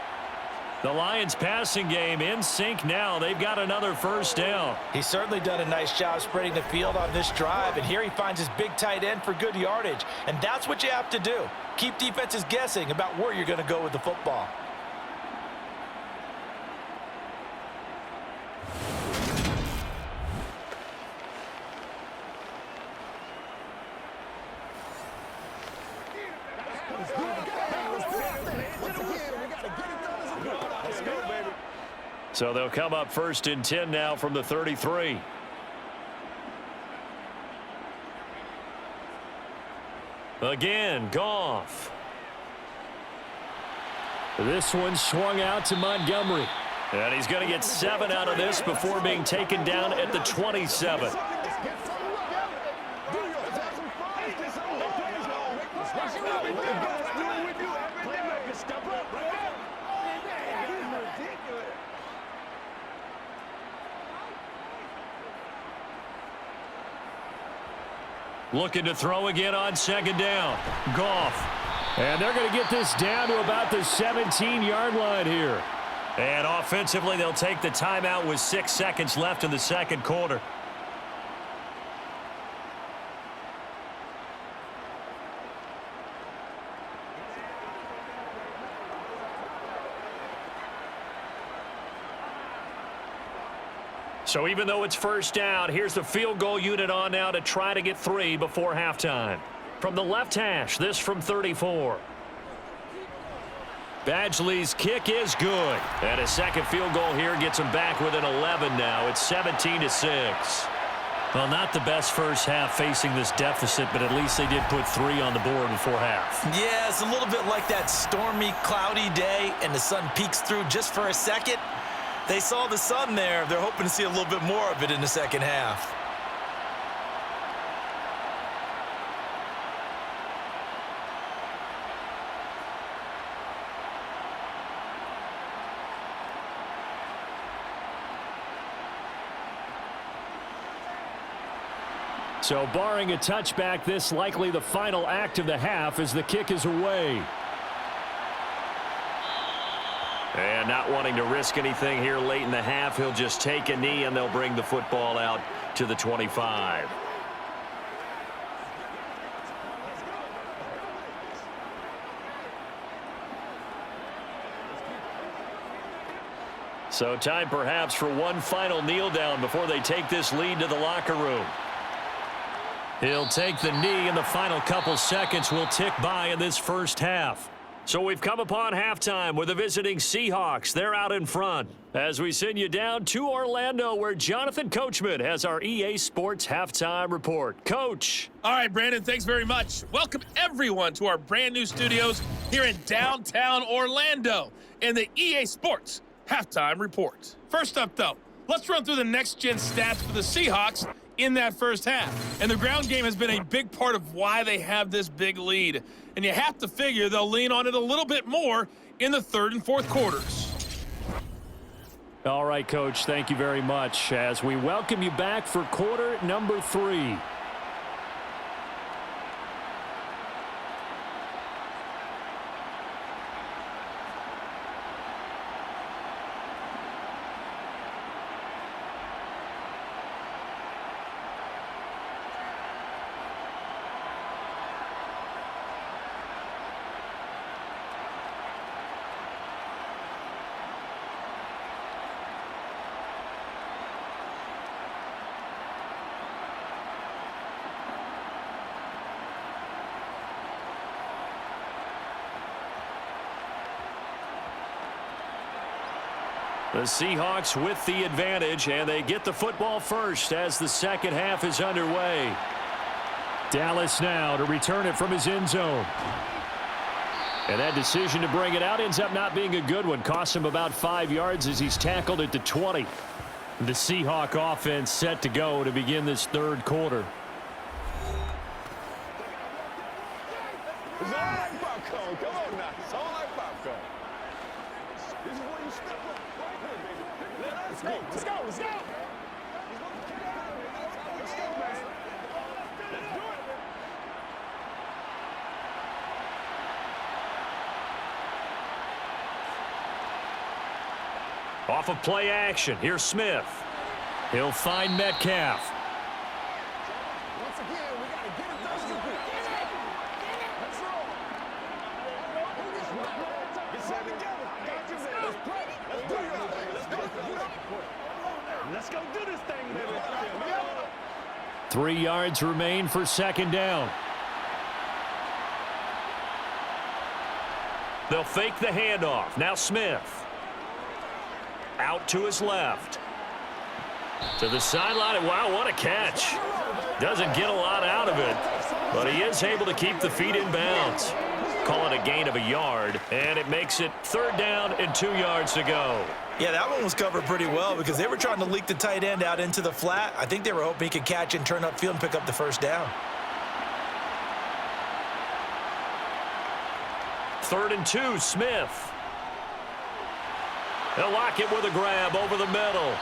D: The Lions passing game in sync now. They've got another first down.
C: He's certainly done a nice job spreading the field on this drive, and here he finds his big tight end for good yardage. And that's what you have to do. Keep defenses guessing about where you're going to go with the football.
B: So they'll come up 1st and 10 now from the 33. Again, Goff.
D: This one swung out to Montgomery.
B: And he's going to get 7 out of this before being taken down at the 27. Looking to throw again on second down. Goff.
D: And they're going to get this down to about the 17-yard line here.
B: And offensively, they'll take the timeout with 6 seconds left in the second quarter. So even though it's first down, here's the field goal unit on now to try to get 3 before halftime. From the left hash, this from 34. Badgley's kick is good. And a second field goal here gets them back within 11 now. It's 17-6. Well, not the best first half facing this deficit, but at least they did put 3 on the board before half.
C: Yeah, it's a little bit like that stormy, cloudy day, and the sun peeks through just for a second. They saw the sun there. They're hoping to see a little bit more of it in the second half.
D: So barring a touchback, this likely the final act of the half as the kick is away.
B: And not wanting to risk anything here late in the half, he'll just take a knee and they'll bring the football out to the 25. So time perhaps for one final kneel down before they take this lead to the locker room. He'll take the knee, and the final couple seconds will tick by in this first half. So we've come upon halftime with the visiting Seahawks. They're out in front as we send you down to Orlando, where Jonathan Coachman has our EA Sports Halftime Report. Coach.
F: All right, Brandon, thanks very much. Welcome, everyone, to our brand-new studios here in downtown Orlando in the EA Sports Halftime Report. First up, though, let's run through the next-gen stats for the Seahawks in that first half. And the ground game has been a big part of why they have this big lead. And you have to figure they'll lean on it a little bit more in the third and fourth quarters.
D: All right, Coach, thank you very much as we welcome you back for quarter number 3. The Seahawks with the advantage, and they get the football first as the second half is underway. Dallas now to return it from his end zone. And that decision to bring it out ends up not being a good one. Costs him about 5 yards as he's tackled at the 20. The Seahawk offense set to go to begin this third quarter.
E: It's all like popcorn. Come on now. It's all like popcorn. This is where you step up. Right here, baby. Let's go. Let's go. Let's go. Let's go, man. Let's do it.
B: Off of play action, here's Smith. He'll find Metcalf.
E: Once again, we got to get it done. Let's roll. Get set together. Let's play. Let's do it. Let's go. Let's go do this thing, baby.
D: 3 yards remain for second down.
B: They'll fake the handoff. Now Smith. Out to his left. To the sideline. Wow, what a catch. Doesn't get a lot out of it, but he is able to keep the feet in bounds. Call it a gain of a yard, and it makes it third down and 2 yards to go.
C: Yeah, that one was covered pretty well because they were trying to leak the tight end out into the flat. I think they were hoping he could catch and turn upfield and pick up the first down.
B: 3rd and 2, Smith. They'll lock it with a grab over the middle.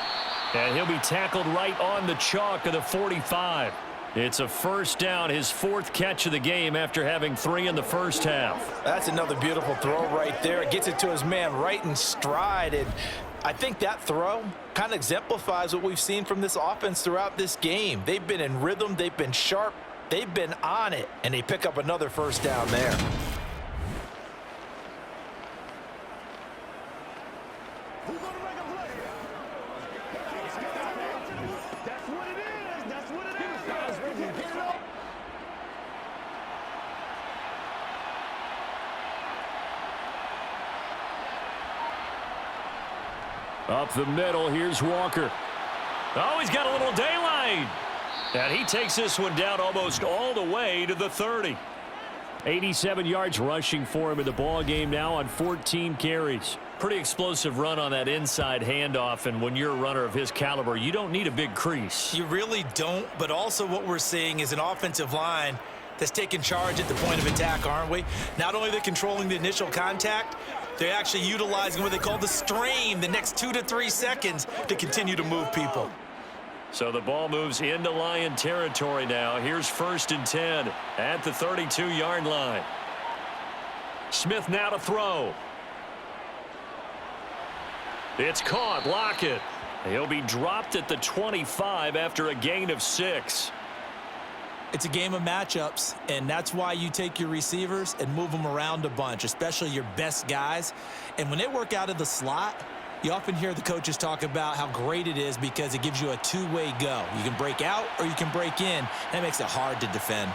B: And he'll be tackled right on the chalk of the 45.
D: It's a first down, his 4th catch of the game after having 3 in the first half.
C: That's another beautiful throw right there. It gets it to his man right in stride. And I think that throw kind of exemplifies what we've seen from this offense throughout this game. They've been in rhythm. They've been sharp. They've been on it. And they pick up another first down there.
E: Who's going to make a play? That's what it is. That's what it is. Guys, ready to get it up.
D: Up the middle, here's Walker. Oh, he's got a little daylight. And he takes this one down almost all the way to the 30. 87 yards rushing for him in the ball game now on 14 carries. Pretty explosive run on that inside handoff, and when you're a runner of his caliber, you don't need a big crease.
C: You really don't, but also what we're seeing is an offensive line that's taking charge at the point of attack, aren't we? Not only are they controlling the initial contact, they're actually utilizing what they call the strain, the next 2 to 3 seconds to continue to move people.
D: So the ball moves into Lion territory now. Here's 1st and 10 at the 32-yard line. Smith now to throw. It's caught. Lockett. He'll be dropped at the 25 after a gain of 6.
C: It's a game of matchups, and that's why you take your receivers and move them around a bunch, especially your best guys. And when they work out of the slot, you often hear the coaches talk about how great it is because it gives you a two-way go. You can break out or you can break in. That makes it hard to defend.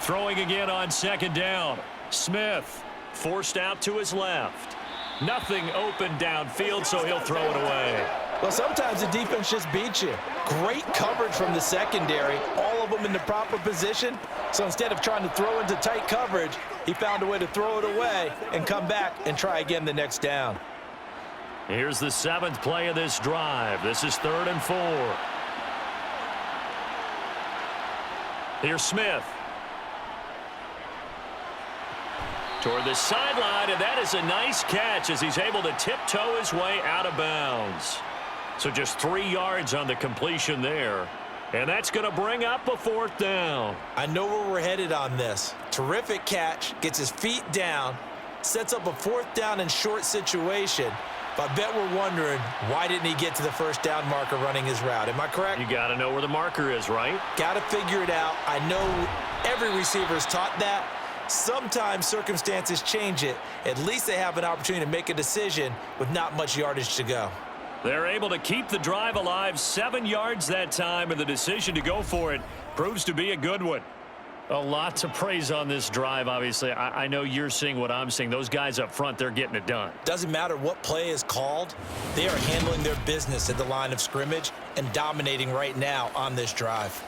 D: Throwing again on 2nd down. Smith forced out to his left. Nothing open downfield, so he'll throw it away.
C: Well, sometimes the defense just beats you. Great coverage from the secondary, all of them in the proper position. So instead of trying to throw into tight coverage, he found a way to throw it away and come back and try again the next down.
D: Here's the 7th play of this drive. This is 3rd and 4. Here's Smith. Toward the sideline, and that is a nice catch as he's able to tiptoe his way out of bounds. So just 3 yards on the completion there. And that's going to bring up a 4th down.
C: I know where we're headed on this. Terrific catch, gets his feet down, sets up a 4th down and short situation. But I bet we're wondering, why didn't he get to the 1st down marker running his route? Am I correct?
D: You got to know where the marker is, right?
C: Got to figure it out. I know every receiver is taught that. Sometimes circumstances change it. At least they have an opportunity to make a decision with not much yardage to go.
D: They're able to keep the drive alive, 7 yards that time, and the decision to go for it proves to be a good one. A lot to praise on this drive, obviously. I know you're seeing what I'm seeing. Those guys up front, they're getting it done.
C: Doesn't matter what play is called. They are handling their business at the line of scrimmage and dominating right now on this drive.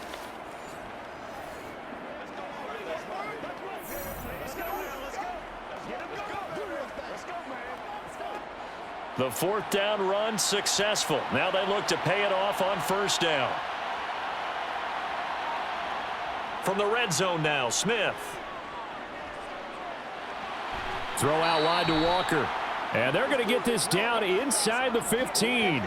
D: The 4th down run successful. Now they look to pay it off on 1st down. From the red zone now, Smith.
B: Throw out wide to Walker. And they're going to get this down inside the 15.
C: And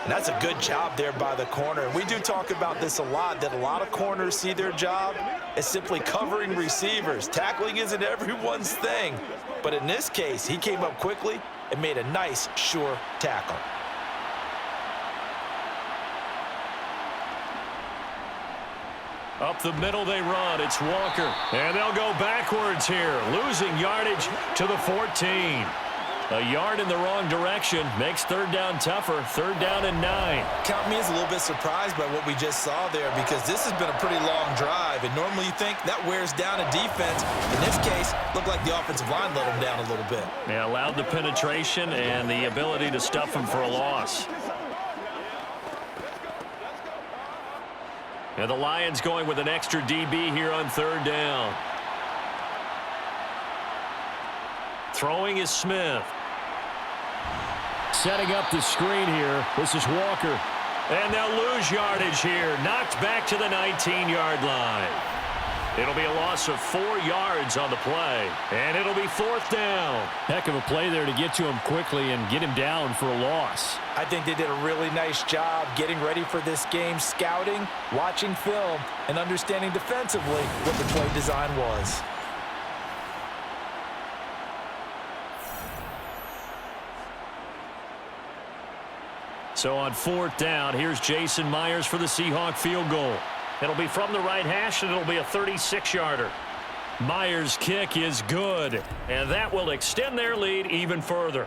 C: that's a good job there by the corner. We do talk about this a lot, that a lot of corners see their job as simply covering receivers. Tackling isn't everyone's thing. But in this case, he came up quickly and made a nice, sure tackle.
D: Up the middle they run. It's Walker. And they'll go backwards here, losing yardage to the 14. A yard in the wrong direction makes 3rd down tougher. 3rd down and 9.
C: Count me as a little bit surprised by what we just saw there because this has been a pretty long drive. And normally you think that wears down a defense. In this case, looked like the offensive line let them down a little bit.
D: Yeah, allowed the penetration and the ability to stuff him for a loss. And the Lions going with an extra DB here on 3rd down. Throwing is Smith.
B: Setting up the screen here. This is Walker.
D: And they'll lose yardage here. Knocked back to the 19-yard line.
B: It'll be a loss of 4 yards on the play, and it'll be 4th down.
D: Heck of a play there to get to him quickly and get him down for a loss.
C: I think they did a really nice job getting ready for this game, scouting, watching film, and understanding defensively what the play design was.
B: So on 4th down, here's Jason Myers for the Seahawk field goal. It'll be from the right hash, and it'll be a 36-yarder. Myers' kick is good, and that will extend their lead even further.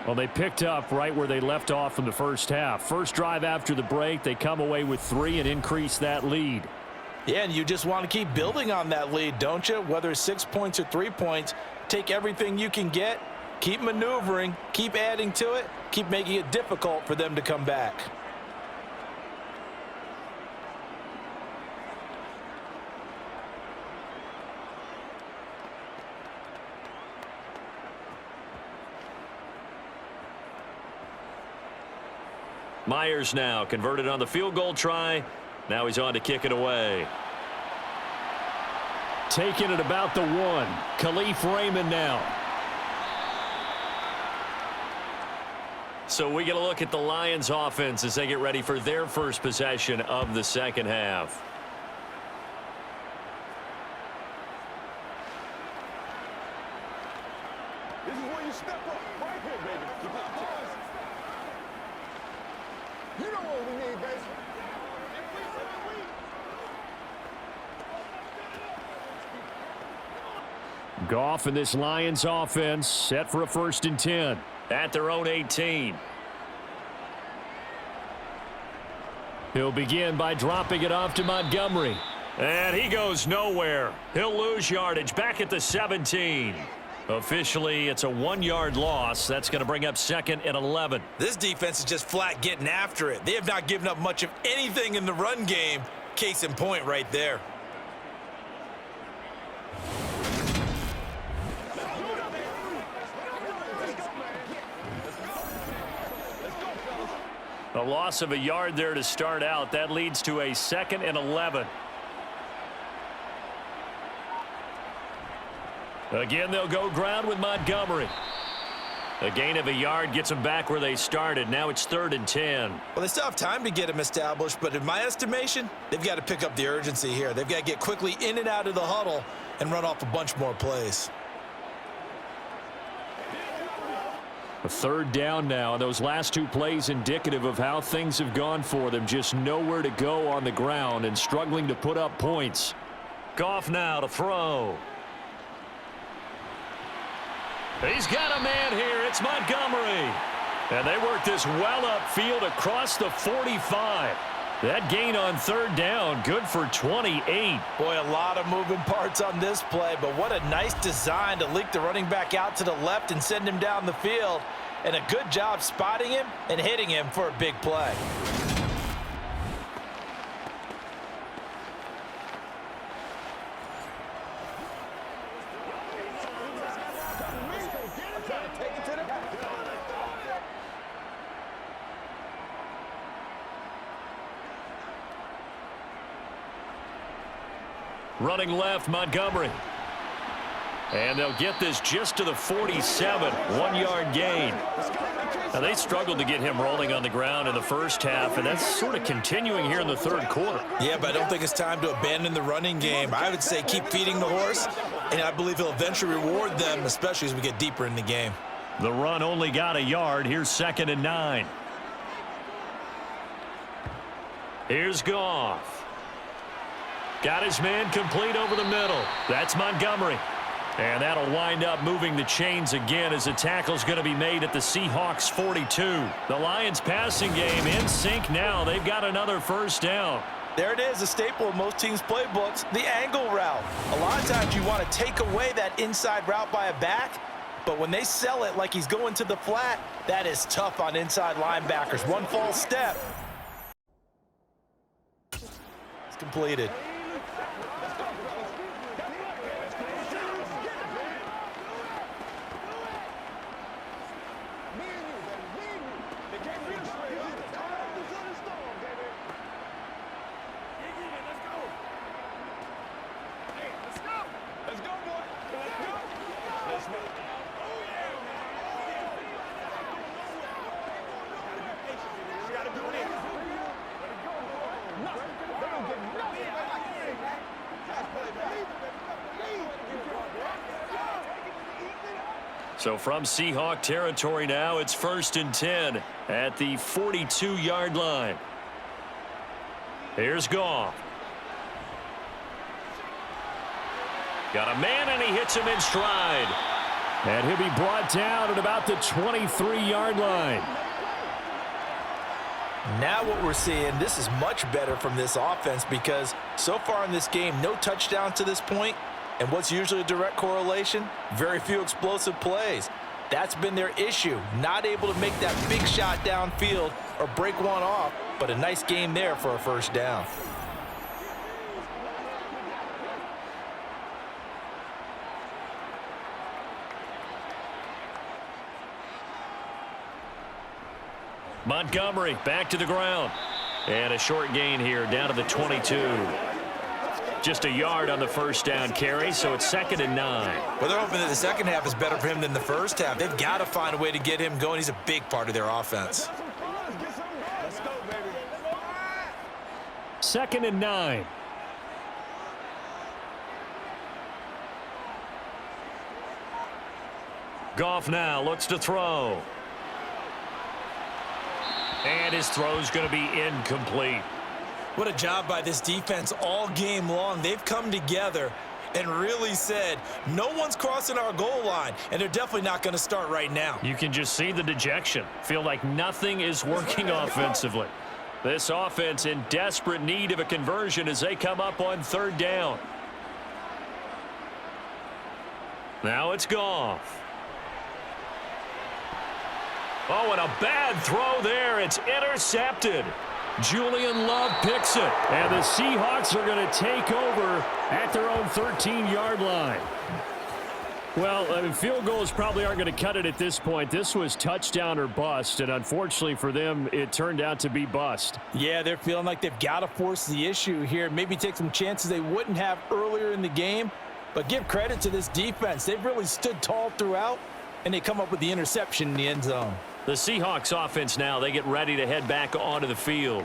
D: Well, they picked up right where they left off in the first half. First drive after the break, they come away with 3 and increase that lead.
C: Yeah, and you just want to keep building on that lead, don't you? Whether it's 6 points or 3 points, take everything you can get, keep maneuvering, keep adding to it, keep making it difficult for them to come back.
B: Myers now converted on the field goal try. Now he's on to kick it away.
D: Taking it about the 1. Khalif Raymond now.
B: So we get a look at the Lions offense as they get ready for their first possession of the second half.
E: This is where you step up. Right here, baby. You know what we need, baby.
D: Goff and this Lions offense set for a 1st and 10.
B: At their own 18.
D: He'll begin by dropping it off to Montgomery.
B: And he goes nowhere. He'll lose yardage back at the 17. Officially, it's a 1-yard loss. That's going to bring up 2nd and 11.
C: This defense is just flat getting after it. They have not given up much of anything in the run game. Case in point right there.
B: A loss of a yard there to start out. That leads to a 2nd and 11. Again, they'll go ground with Montgomery. A gain of a yard gets them back where they started. Now it's 3rd and 10.
C: Well, they still have time to get him established, but in my estimation, they've got to pick up the urgency here. They've got to get quickly in and out of the huddle and run off a bunch more plays.
D: A 3rd down now, and those last 2 plays indicative of how things have gone for them. Just nowhere to go on the ground and struggling to put up points.
B: Goff now to throw. He's got a man here. It's Montgomery. And they work this well upfield across the 45. That gain on 3rd down, good for 28.
C: Boy, a lot of moving parts on this play, but what a nice design to leak the running back out to the left and send him down the field. And a good job spotting him and hitting him for a big play.
B: Running left, Montgomery. And they'll get this just to the 47. 1-yard gain. Now, they struggled to get him rolling on the ground in the first half, and that's sort of continuing here in the 3rd quarter.
C: Yeah, but I don't think it's time to abandon the running game. I would say keep feeding the horse, and I believe he'll eventually reward them, especially as we get deeper in the game.
B: The run only got a yard. Here's 2nd and 9. Here's Goff. Got his man complete over the middle. That's Montgomery. And that'll wind up moving the chains again as the tackle's going to be made at the Seahawks 42. The Lions passing game in sync now. They've got another 1st down.
C: There it is, a staple of most teams' playbooks, the angle route. A lot of times you want to take away that inside route by a back, but when they sell it like he's going to the flat, that is tough on inside linebackers. One false step. It's completed.
E: nothing. They don't get nothing.
B: So from Seahawk territory now, it's 1st and 10 at the 42-yard line. Here's Goff. Got a man, and he hits him in stride.
D: And he'll be brought down at about the 23-yard line.
C: Now what we're seeing, this is much better from this offense because so far in this game, no touchdowns to this point. And what's usually a direct correlation? Very few explosive plays. That's been their issue. Not able to make that big shot downfield or break one off, but a nice game there for a first down.
B: Montgomery back to the ground. And a short gain here down to the 22. Just a yard on the first down carry, so it's 2nd and 9.
C: Well, they're hoping that the second half is better for him than the first half. They've got to find a way to get him going. He's a big part of their offense.
E: Let's go, baby.
D: 2nd and 9.
B: Goff now looks to throw. And his throw's going to be incomplete.
C: What a job by this defense all game long. They've come together and really said, no one's crossing our goal line, and they're definitely not going to start right now.
B: You can just see the dejection. Feel like nothing is working offensively. This offense in desperate need of a conversion as they come up on 3rd down. Now it's Goff. Oh, and a bad throw there. It's intercepted. Julian Love picks it.
D: And the Seahawks are going to take over at their own 13-yard line. Well, I mean, field goals probably aren't going to cut it at this point. This was touchdown or bust, and unfortunately for them, it turned out to be bust.
C: Yeah, they're feeling like they've got to force the issue here. Maybe take some chances they wouldn't have earlier in the game. But give credit to this defense. They've really stood tall throughout, and they come up with the interception in the end zone.
B: The Seahawks offense now, they get ready to head back onto the field.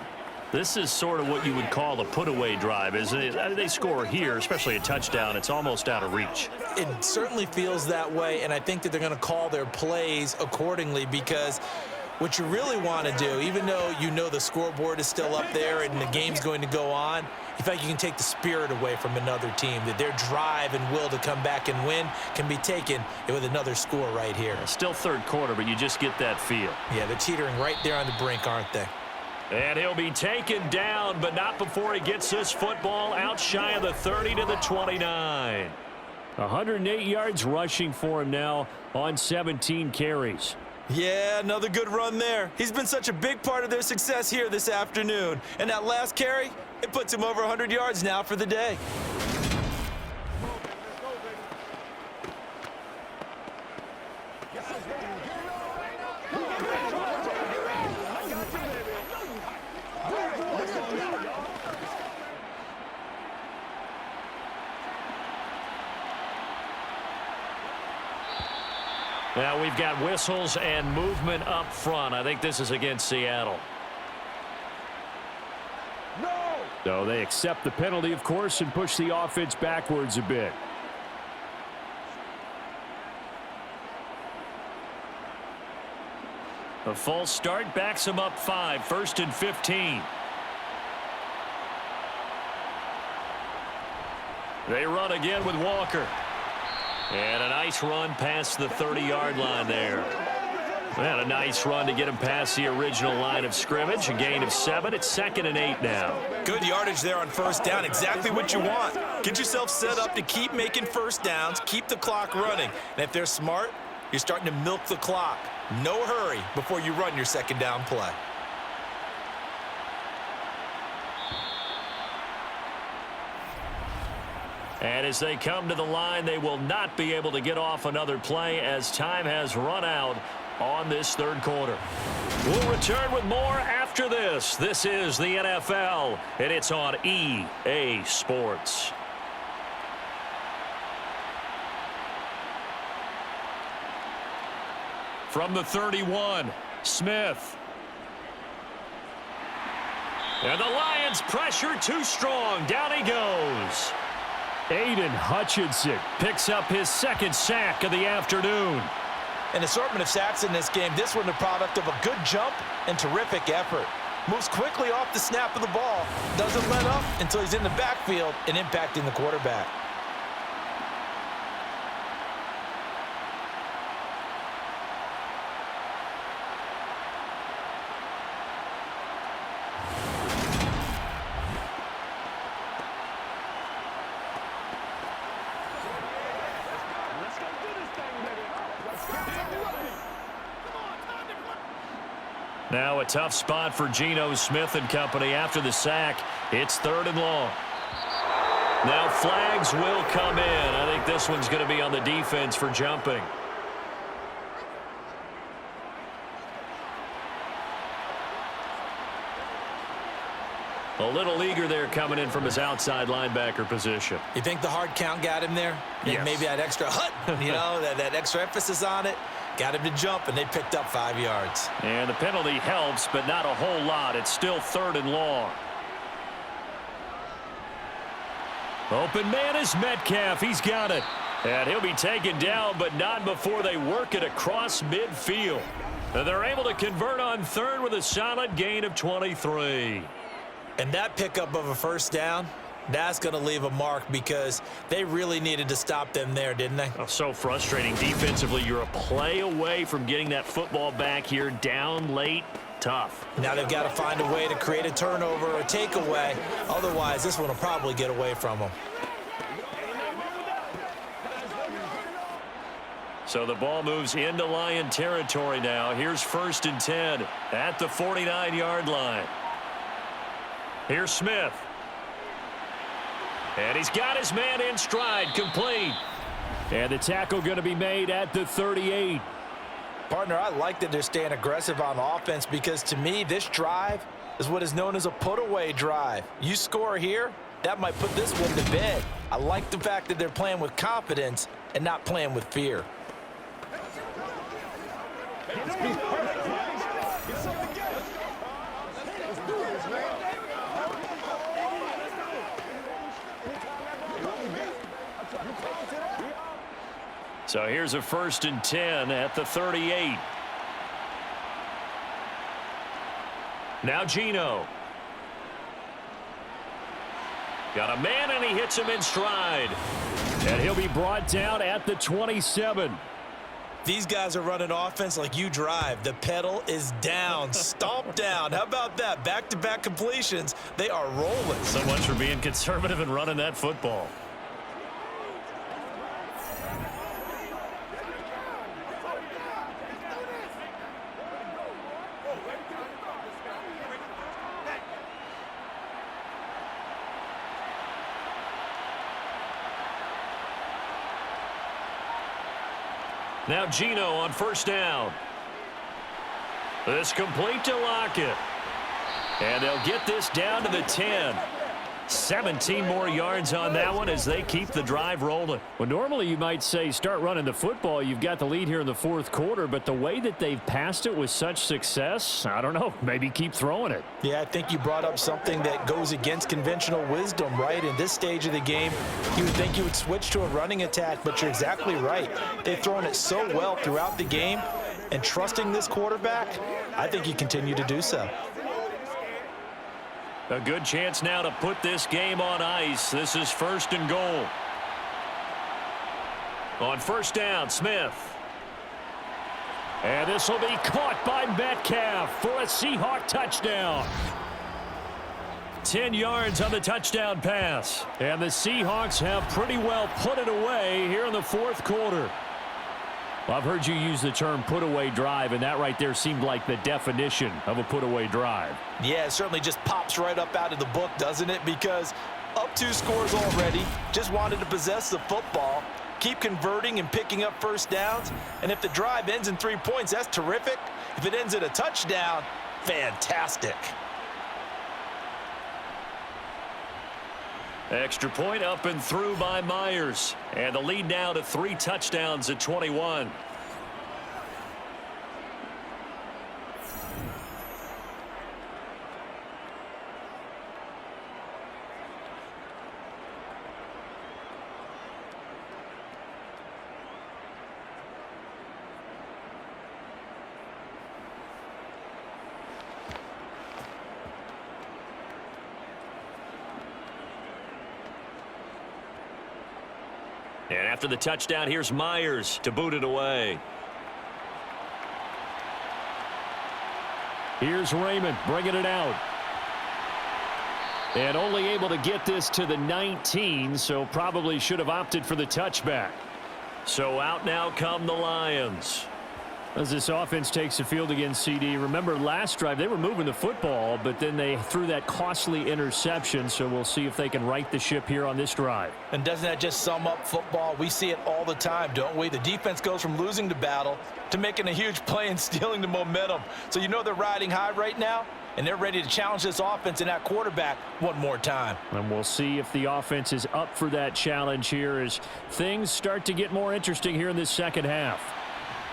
B: This is sort of what you would call a put-away drive, isn't it? They score here, especially a touchdown. It's almost out of reach.
C: It certainly feels that way, and I think that they're going to call their plays accordingly because what you really want to do, even though you know the scoreboard is still up there and the game's going to go on, you feel like you can take the spirit away from another team, that their drive and will to come back and win can be taken with another score right here.
B: Still 3rd quarter, but you just get that feel.
C: Yeah, they're teetering right there on the brink, aren't they?
B: And he'll be taken down, but not before he gets this football out shy of the 30 to the 29.
D: 108 yards rushing for him now on 17 carries.
C: Yeah, another good run there. He's been such a big part of their success here this afternoon. And that last carry, it puts him over 100 yards now for the day.
B: Now we've got whistles and movement up front. I think this is against Seattle.
E: No!
D: So they accept the penalty, of course, and push the offense backwards a bit.
B: A false start backs him up 5, 1st and 15. They run again with Walker. And a nice run past the 30-yard line there. And a nice run to get him past the original line of scrimmage. A gain of 7. It's 2nd and 8 now.
C: Good yardage there on first down. Exactly what you want. Get yourself set up to keep making first downs, keep the clock running. And if they're smart, you're starting to milk the clock. No hurry before you run your second down play.
B: And as they come to the line, they will not be able to get off another play as time has run out on this 3rd quarter. We'll return with more after this. This is the NFL, and it's on EA Sports. From the 31, Smith. And the Lions pressure too strong. Down he goes.
D: Aiden Hutchinson picks up his second sack of the afternoon.
C: An assortment of sacks in this game. This one the product of a good jump and terrific effort. Moves quickly off the snap of the ball. Doesn't let up until he's in the backfield and impacting the quarterback.
B: Now a tough spot for Geno Smith and company after the sack. It's 3rd and long. Now flags will come in. I think this one's going to be on the defense for jumping. A little eager there coming in from his outside linebacker position.
C: You think the hard count got him there?
B: Yes.
C: Maybe that extra that extra emphasis on it. Got him to jump, and they picked up 5 yards.
B: And the penalty helps, but not a whole lot. It's still 3rd and long. Open man is Metcalf. He's got it. And he'll be taken down, but not before they work it across midfield. And they're able to convert on 3rd with a solid gain of 23.
C: And that pickup of a first down, that's going to leave a mark because they really needed to stop them there, didn't they?
B: Oh, so frustrating. Defensively, you're a play away from getting that football back here. Down late, tough.
C: Now they've got to find a way to create a turnover or a takeaway. Otherwise, this one will probably get away from them.
B: So the ball moves into Lion territory now. Here's 1st and 10 at the 49-yard line. Here's Smith. And he's got his man in stride, complete.
D: And the tackle going to be made at the 38.
C: Partner, I like that they're staying aggressive on offense because to me, this drive is what is known as a put-away drive. You score here, that might put this one to bed. I like the fact that they're playing with confidence and not playing with fear.
B: So here's a 1st and 10 at the 38. Now Geno. Got a man, and he hits him in stride.
D: And he'll be brought down at the 27.
C: These guys are running offense like you drive. The pedal is down, stomp down. How about that? Back-to-back completions. They are rolling.
B: So much for being conservative and running that football. Now Geno on 1st down. This complete to Lockett. And they'll get this down to the 10. 17 more yards on that one as they keep the drive rolling.
D: Well, normally you might say start running the football. You've got the lead here in the 4th quarter, but the way that they've passed it with such success, I don't know, maybe keep throwing it.
C: Yeah, I think you brought up something that goes against conventional wisdom, right? In this stage of the game, you would think you would switch to a running attack, but you're exactly right. They've thrown it so well throughout the game, and trusting this quarterback, I think you continue to do so.
B: A good chance now to put this game on ice. This is 1st and goal. On 1st down, Smith.
D: And this will be caught by Metcalf for a Seahawk touchdown.
B: 10 yards on the touchdown pass.
D: And the Seahawks have pretty well put it away here in the 4th quarter. Well, I've heard you use the term put-away drive, and that right there seemed like the definition of a put-away drive.
C: Yeah, it certainly just pops right up out of the book, doesn't it? Because up 2 scores already, just wanted to possess the football, keep converting and picking up 1st downs, and if the drive ends in 3 points, that's terrific. If it ends in a touchdown, fantastic.
B: Extra point up and through by Myers. And the lead now to 3 touchdowns at 21. And after the touchdown, here's Myers to boot it away.
D: Here's Raymond bringing it out. And only able to get this to the 19, so probably should have opted for the touchback.
B: So out now come the Lions.
D: As this offense takes the field against CD, remember last drive they were moving the football, but then they threw that costly interception, so we'll see if they can right the ship here on this drive.
C: And doesn't that just sum up football? We see it all the time, don't we? The defense goes from losing the battle to making a huge play and stealing the momentum. So you know they're riding high right now, and they're ready to challenge this offense and that quarterback one more time.
D: And we'll see if the offense is up for that challenge here as things start to get more interesting here in this second half.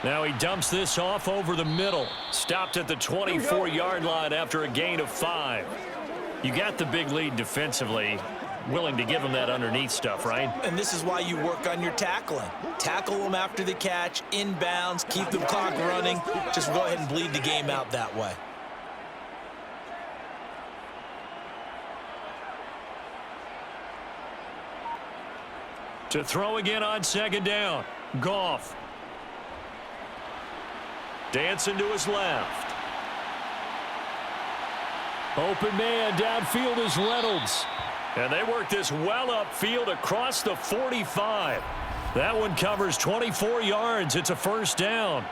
B: Now he dumps this off over the middle. Stopped at the 24-yard line after a gain of 5. You got the big lead defensively. Willing to give them that underneath stuff, right?
C: And this is why you work on your tackling. Tackle them after the catch, inbounds, keep the clock running. Just go ahead and bleed the game out that way.
B: To throw again on second down. Goff. Dancing to his left.
D: Open man downfield is Reynolds.
B: And they work this well upfield across the 45. That one covers 24 yards. It's a first down.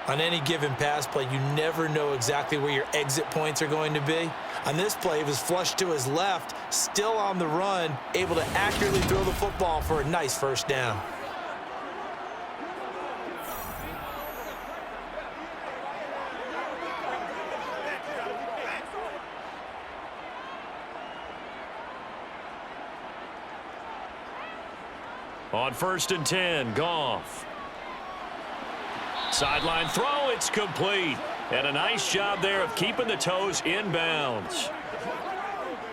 C: On any given pass play, you never know exactly where your exit points are going to be. On this play, it was flushed to his left, still on the run, able to accurately throw the football for a nice first down.
B: On 1st and 10, Goff. Sideline throw, it's complete. And a nice job there of keeping the toes inbounds.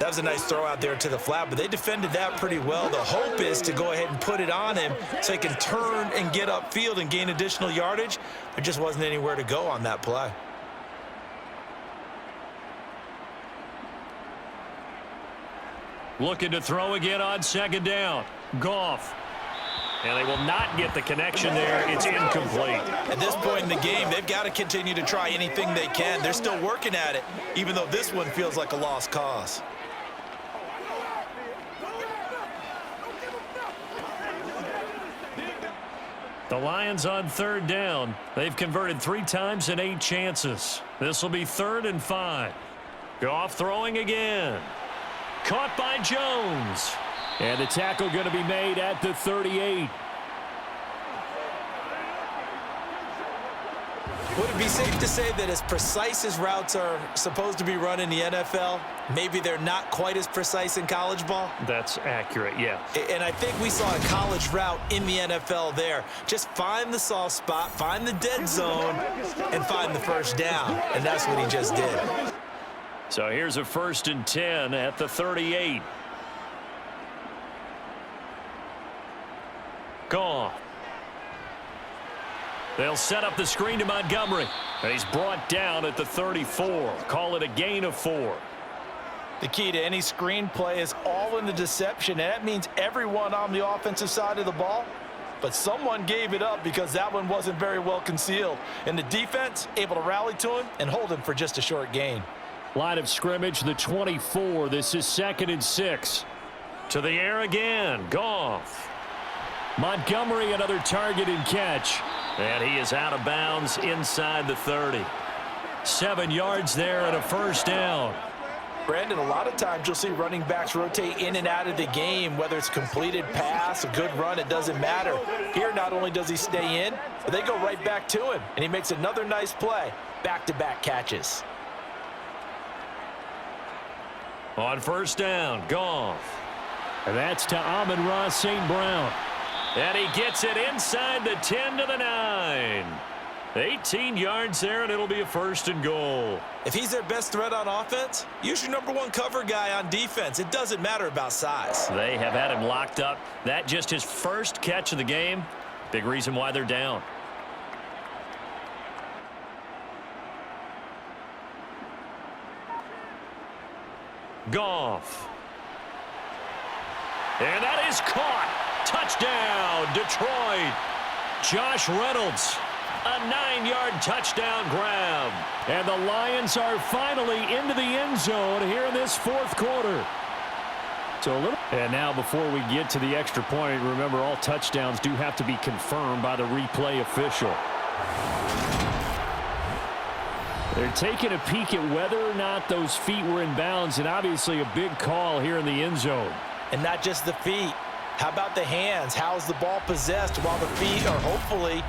C: That was a nice throw out there to the flat, but they defended that pretty well. The hope is to go ahead and put it on him so he can turn and get upfield and gain additional yardage. There just wasn't anywhere to go on that play.
B: Looking to throw again on second down. Goff. And they will not get the connection there. It's incomplete.
C: At this point in the game, they've got to continue to try anything they can. They're still working at it, even though this one feels like a lost cause.
B: The Lions on 3rd down. They've converted 3 times in 8 chances. This will be 3rd and 5. Goff throwing again. Caught by Jones.
D: And the tackle going to be made at the 38.
C: Would it be safe to say that as precise as routes are supposed to be run in the NFL, maybe they're not quite as precise in college ball?
B: That's accurate, yeah.
C: And I think we saw a college route in the NFL there. Just find the soft spot, find the dead zone, and find the first down. And that's what he just did.
B: So here's a 1st and 10 at the 38. Goff. They'll set up the screen to Montgomery. He's brought down at the 34. Call it a gain of 4.
C: The key to any screen play is all in the deception, and that means everyone on the offensive side of the ball. But someone gave it up because that one wasn't very well concealed. And the defense able to rally to him and hold him for just a short gain.
D: Line of scrimmage, the 24. This is 2nd and 6.
B: To the air again. Goff.
D: Montgomery, another target and catch.
B: And he is out of bounds inside the 30.
D: 7 yards there and a first down.
C: Brandon, a lot of times you'll see running backs rotate in and out of the game, whether it's completed pass, a good run, it doesn't matter. Here, not only does he stay in, but they go right back to him, and he makes another nice play. Back-to-back catches.
B: On 1st down, Goff.
D: And that's to Amon-Ra St. Brown.
B: And he gets it inside the 10 to the 9. 18 yards there, and it'll be a 1st and goal.
C: If he's their best threat on offense, use your #1 cover guy on defense. It doesn't matter about size.
B: They have had him locked up. That just his first catch of the game. Big reason why they're down. Goff. And that is caught. Touchdown, Detroit. Josh Reynolds, a 9-yard touchdown grab.
D: And the Lions are finally into the end zone here in this fourth quarter. And now before we get to the extra point, remember all touchdowns do have to be confirmed by the replay official. They're taking a peek at whether or not those feet were in bounds, and obviously a big call here in the end zone.
C: And not just the feet. How about the hands? How's the ball possessed while the feet are hopefully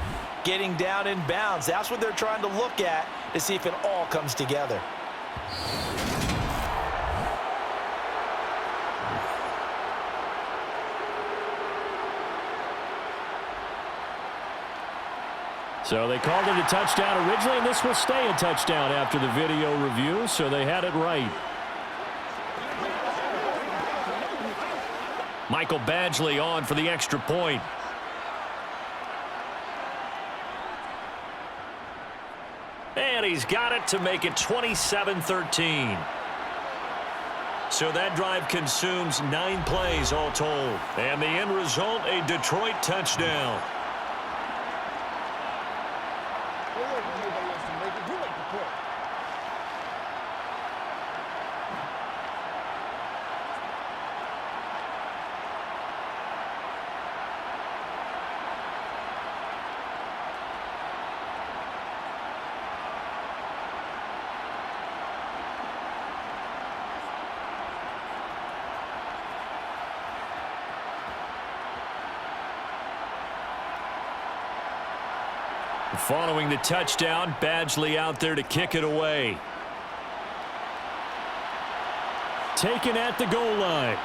C: getting down in bounds? That's what they're trying to look at to see if it all comes together.
D: So they called it a touchdown originally, and this will stay a touchdown after the video review, so they had it right.
B: Michael Badgley on for the extra point. And he's got it to make it 27-13. So that drive consumes 9 plays all told. And the end result, a Detroit touchdown. Following the touchdown, Badgley out there to kick it away.
D: Taken at the goal line.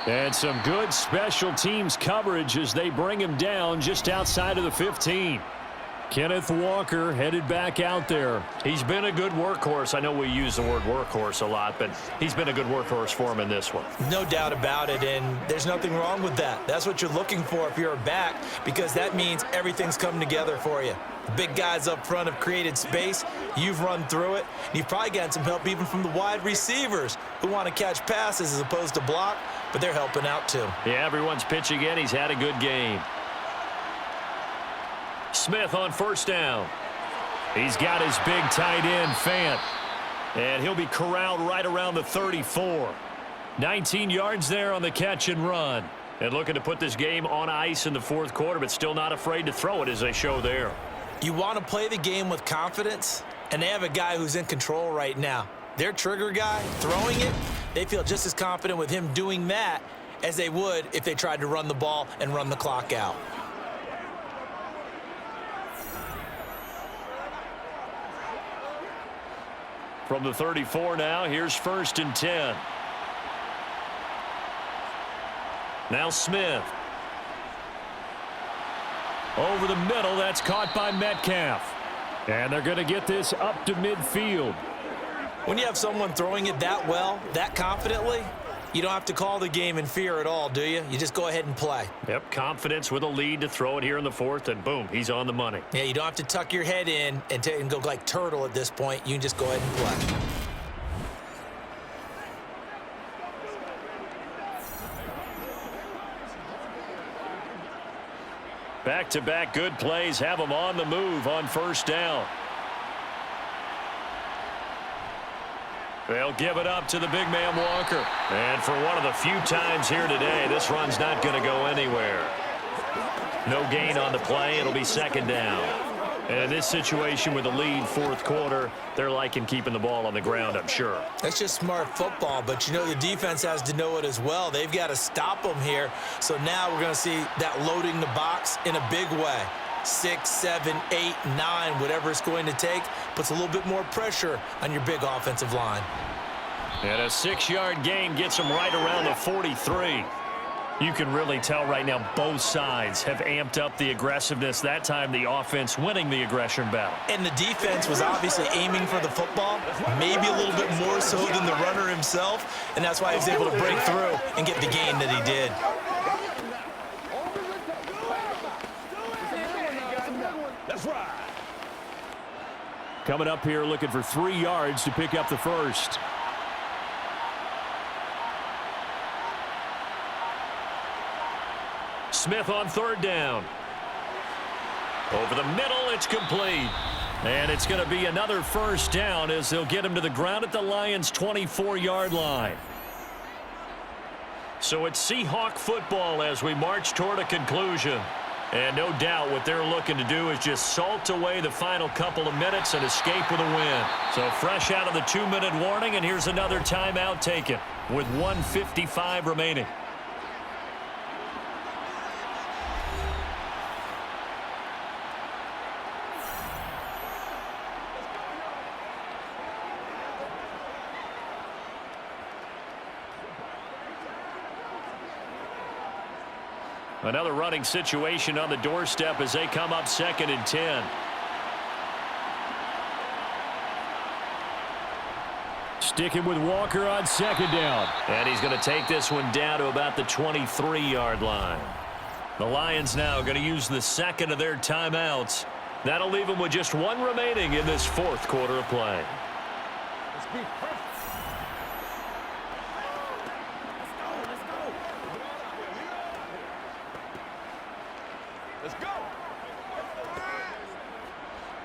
D: And some good special teams coverage as they bring him down just outside of the 15. Kenneth Walker headed back out there.
B: He's been a good workhorse. I know we use the word workhorse a lot, but he's been a good workhorse for him in this one.
C: No doubt about it, and there's nothing wrong with that. That's what you're looking for if you're a back, because that means everything's come together for you. The big guys up front have created space. You've run through it. You've probably gotten some help even from the wide receivers who want to catch passes as opposed to block, but they're helping out too.
B: Yeah, everyone's pitching in. He's had a good game. Smith on first down.
D: He's got his big tight end, Fant.
B: And he'll be corralled right around the 34.
D: 19 yards there on the catch and run.
B: And looking to put this game on ice in the fourth quarter, but still not afraid to throw it as they show there.
C: You want to play the game with confidence, and they have a guy who's in control right now. Their trigger guy, throwing it, they feel just as confident with him doing that as they would if they tried to run the ball and run the clock out.
B: From the 34 now, here's 1st and 10. Now Smith.
D: Over the middle, that's caught by Metcalf. And they're going to get this up to midfield.
C: When you have someone throwing it that well, that confidently, you don't have to call the game in fear at all, do you? You just go ahead and play.
B: Yep, confidence with a lead to throw it here in the fourth, and boom, he's on the money.
C: Yeah, you don't have to tuck your head in and go like turtle at this point. You can just go ahead and play.
B: Back-to-back good plays have him on the move on first down. They'll give it up to the big man Walker. And for one of the few times here today, this run's not going to go anywhere. No gain on the play. It'll be 2nd down. And in this situation with the lead, fourth quarter, they're liking keeping the ball on the ground, I'm sure.
C: That's just smart football, but you know the defense has to know it as well. They've got to stop them here. So now we're going to see that loading the box in a big way. 6, 7, 8, 9, whatever it's going to take, puts a little bit more pressure on your big offensive line.
B: And a 6-yard gain gets them right around the 43.
D: You can really tell right now both sides have amped up the aggressiveness. That time the offense winning the aggression battle.
C: And the defense was obviously aiming for the football, maybe a little bit more so than the runner himself, and that's why he was able to break through and get the gain that he did.
E: That's right.
D: Coming up here looking for 3 yards to pick up the first.
B: Smith on third down. Over the middle, it's complete. And it's going to be another first down as they'll get him to the ground at the Lions' 24-yard line. So it's Seahawk football as we march toward a conclusion. And no doubt what they're looking to do is just salt away the final couple of minutes and escape with a win. So fresh out of the 2-minute warning, and here's another timeout taken with 1:55 remaining. Another running situation on the doorstep as they come up 2nd and 10.
D: Sticking with Walker on 2nd down.
B: And he's going to take this one down to about the 23-yard line. The Lions now going to use the second of their timeouts. That'll leave them with just one remaining in this fourth quarter of play.
E: Let's be perfect. Let's go.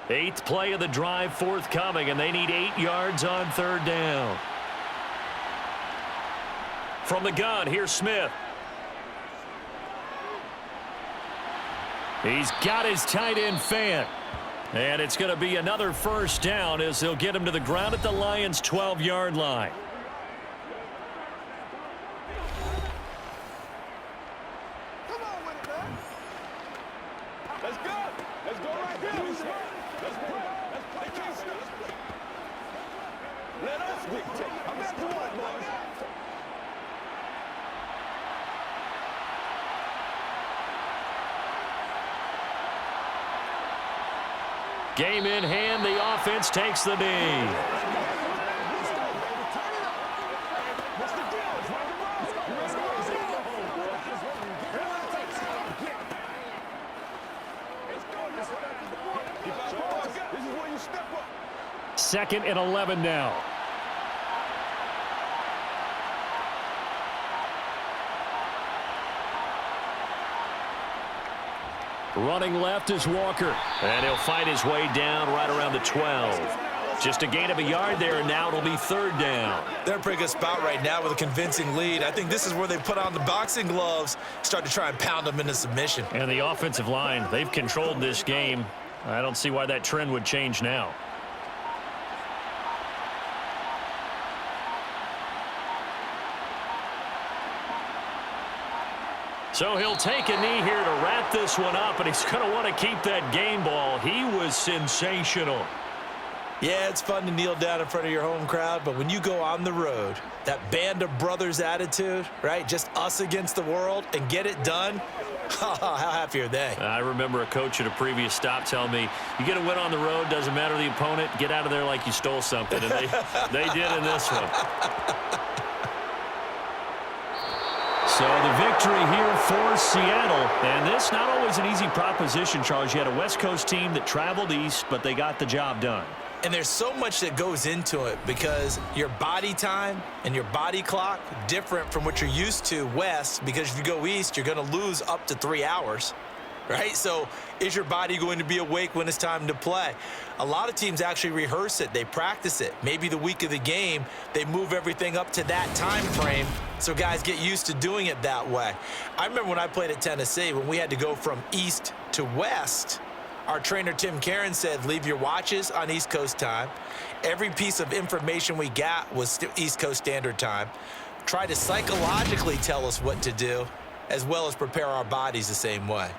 B: 8th play of the drive forthcoming, and they need 8 yards on 3rd down. From the gun, here's Smith. He's got his tight end fan. And it's going to be another first down as they'll get him to the ground at the Lions' 12-yard line.
E: Come on with it, man. Let's go. Let's go right here. Let's play. They can't stop. Let us dictate. I'm at the one, boys.
B: Game in hand, the offense takes the knee.
D: Second and 11 now. Running left is Walker.
B: And he'll fight his way down right around the 12. Just a gain of a yard there, and now it'll be 3rd down.
C: They're in a pretty good spot right now with a convincing lead. I think this is where they put on the boxing gloves, start to try and pound them into submission.
B: And the offensive line, they've controlled this game. I don't see why that trend would change now. So he'll take a knee here to wrap this one up, and he's going to want to keep that game ball. He was sensational.
C: Yeah, it's fun to kneel down in front of your home crowd, but when you go on the road, that band of brothers attitude, right, just us against the world, and get it done, how happy are they?
B: I remember a coach at a previous stop telling me, you get a win on the road, doesn't matter the opponent, get out of there like you stole something, and they did in this one.
D: So the victory here for Seattle. And this not always an easy proposition, Charles. You had a West Coast team that traveled east, but they got the job done.
C: And there's so much that goes into it because your body time and your body clock different from what you're used to west, because if you go east, you're going to lose up to 3 hours, right? So is your body going to be awake when it's time to play? A lot of teams actually rehearse it. They practice it. Maybe the week of the game, they move everything up to that time frame so guys get used to doing it that way. I remember when I played at Tennessee, when we had to go from east to west, our trainer, Tim Karen, said, leave your watches on East Coast time. Every piece of information we got was East Coast Standard Time. Try to psychologically tell us what to do, as well as prepare our bodies the same way.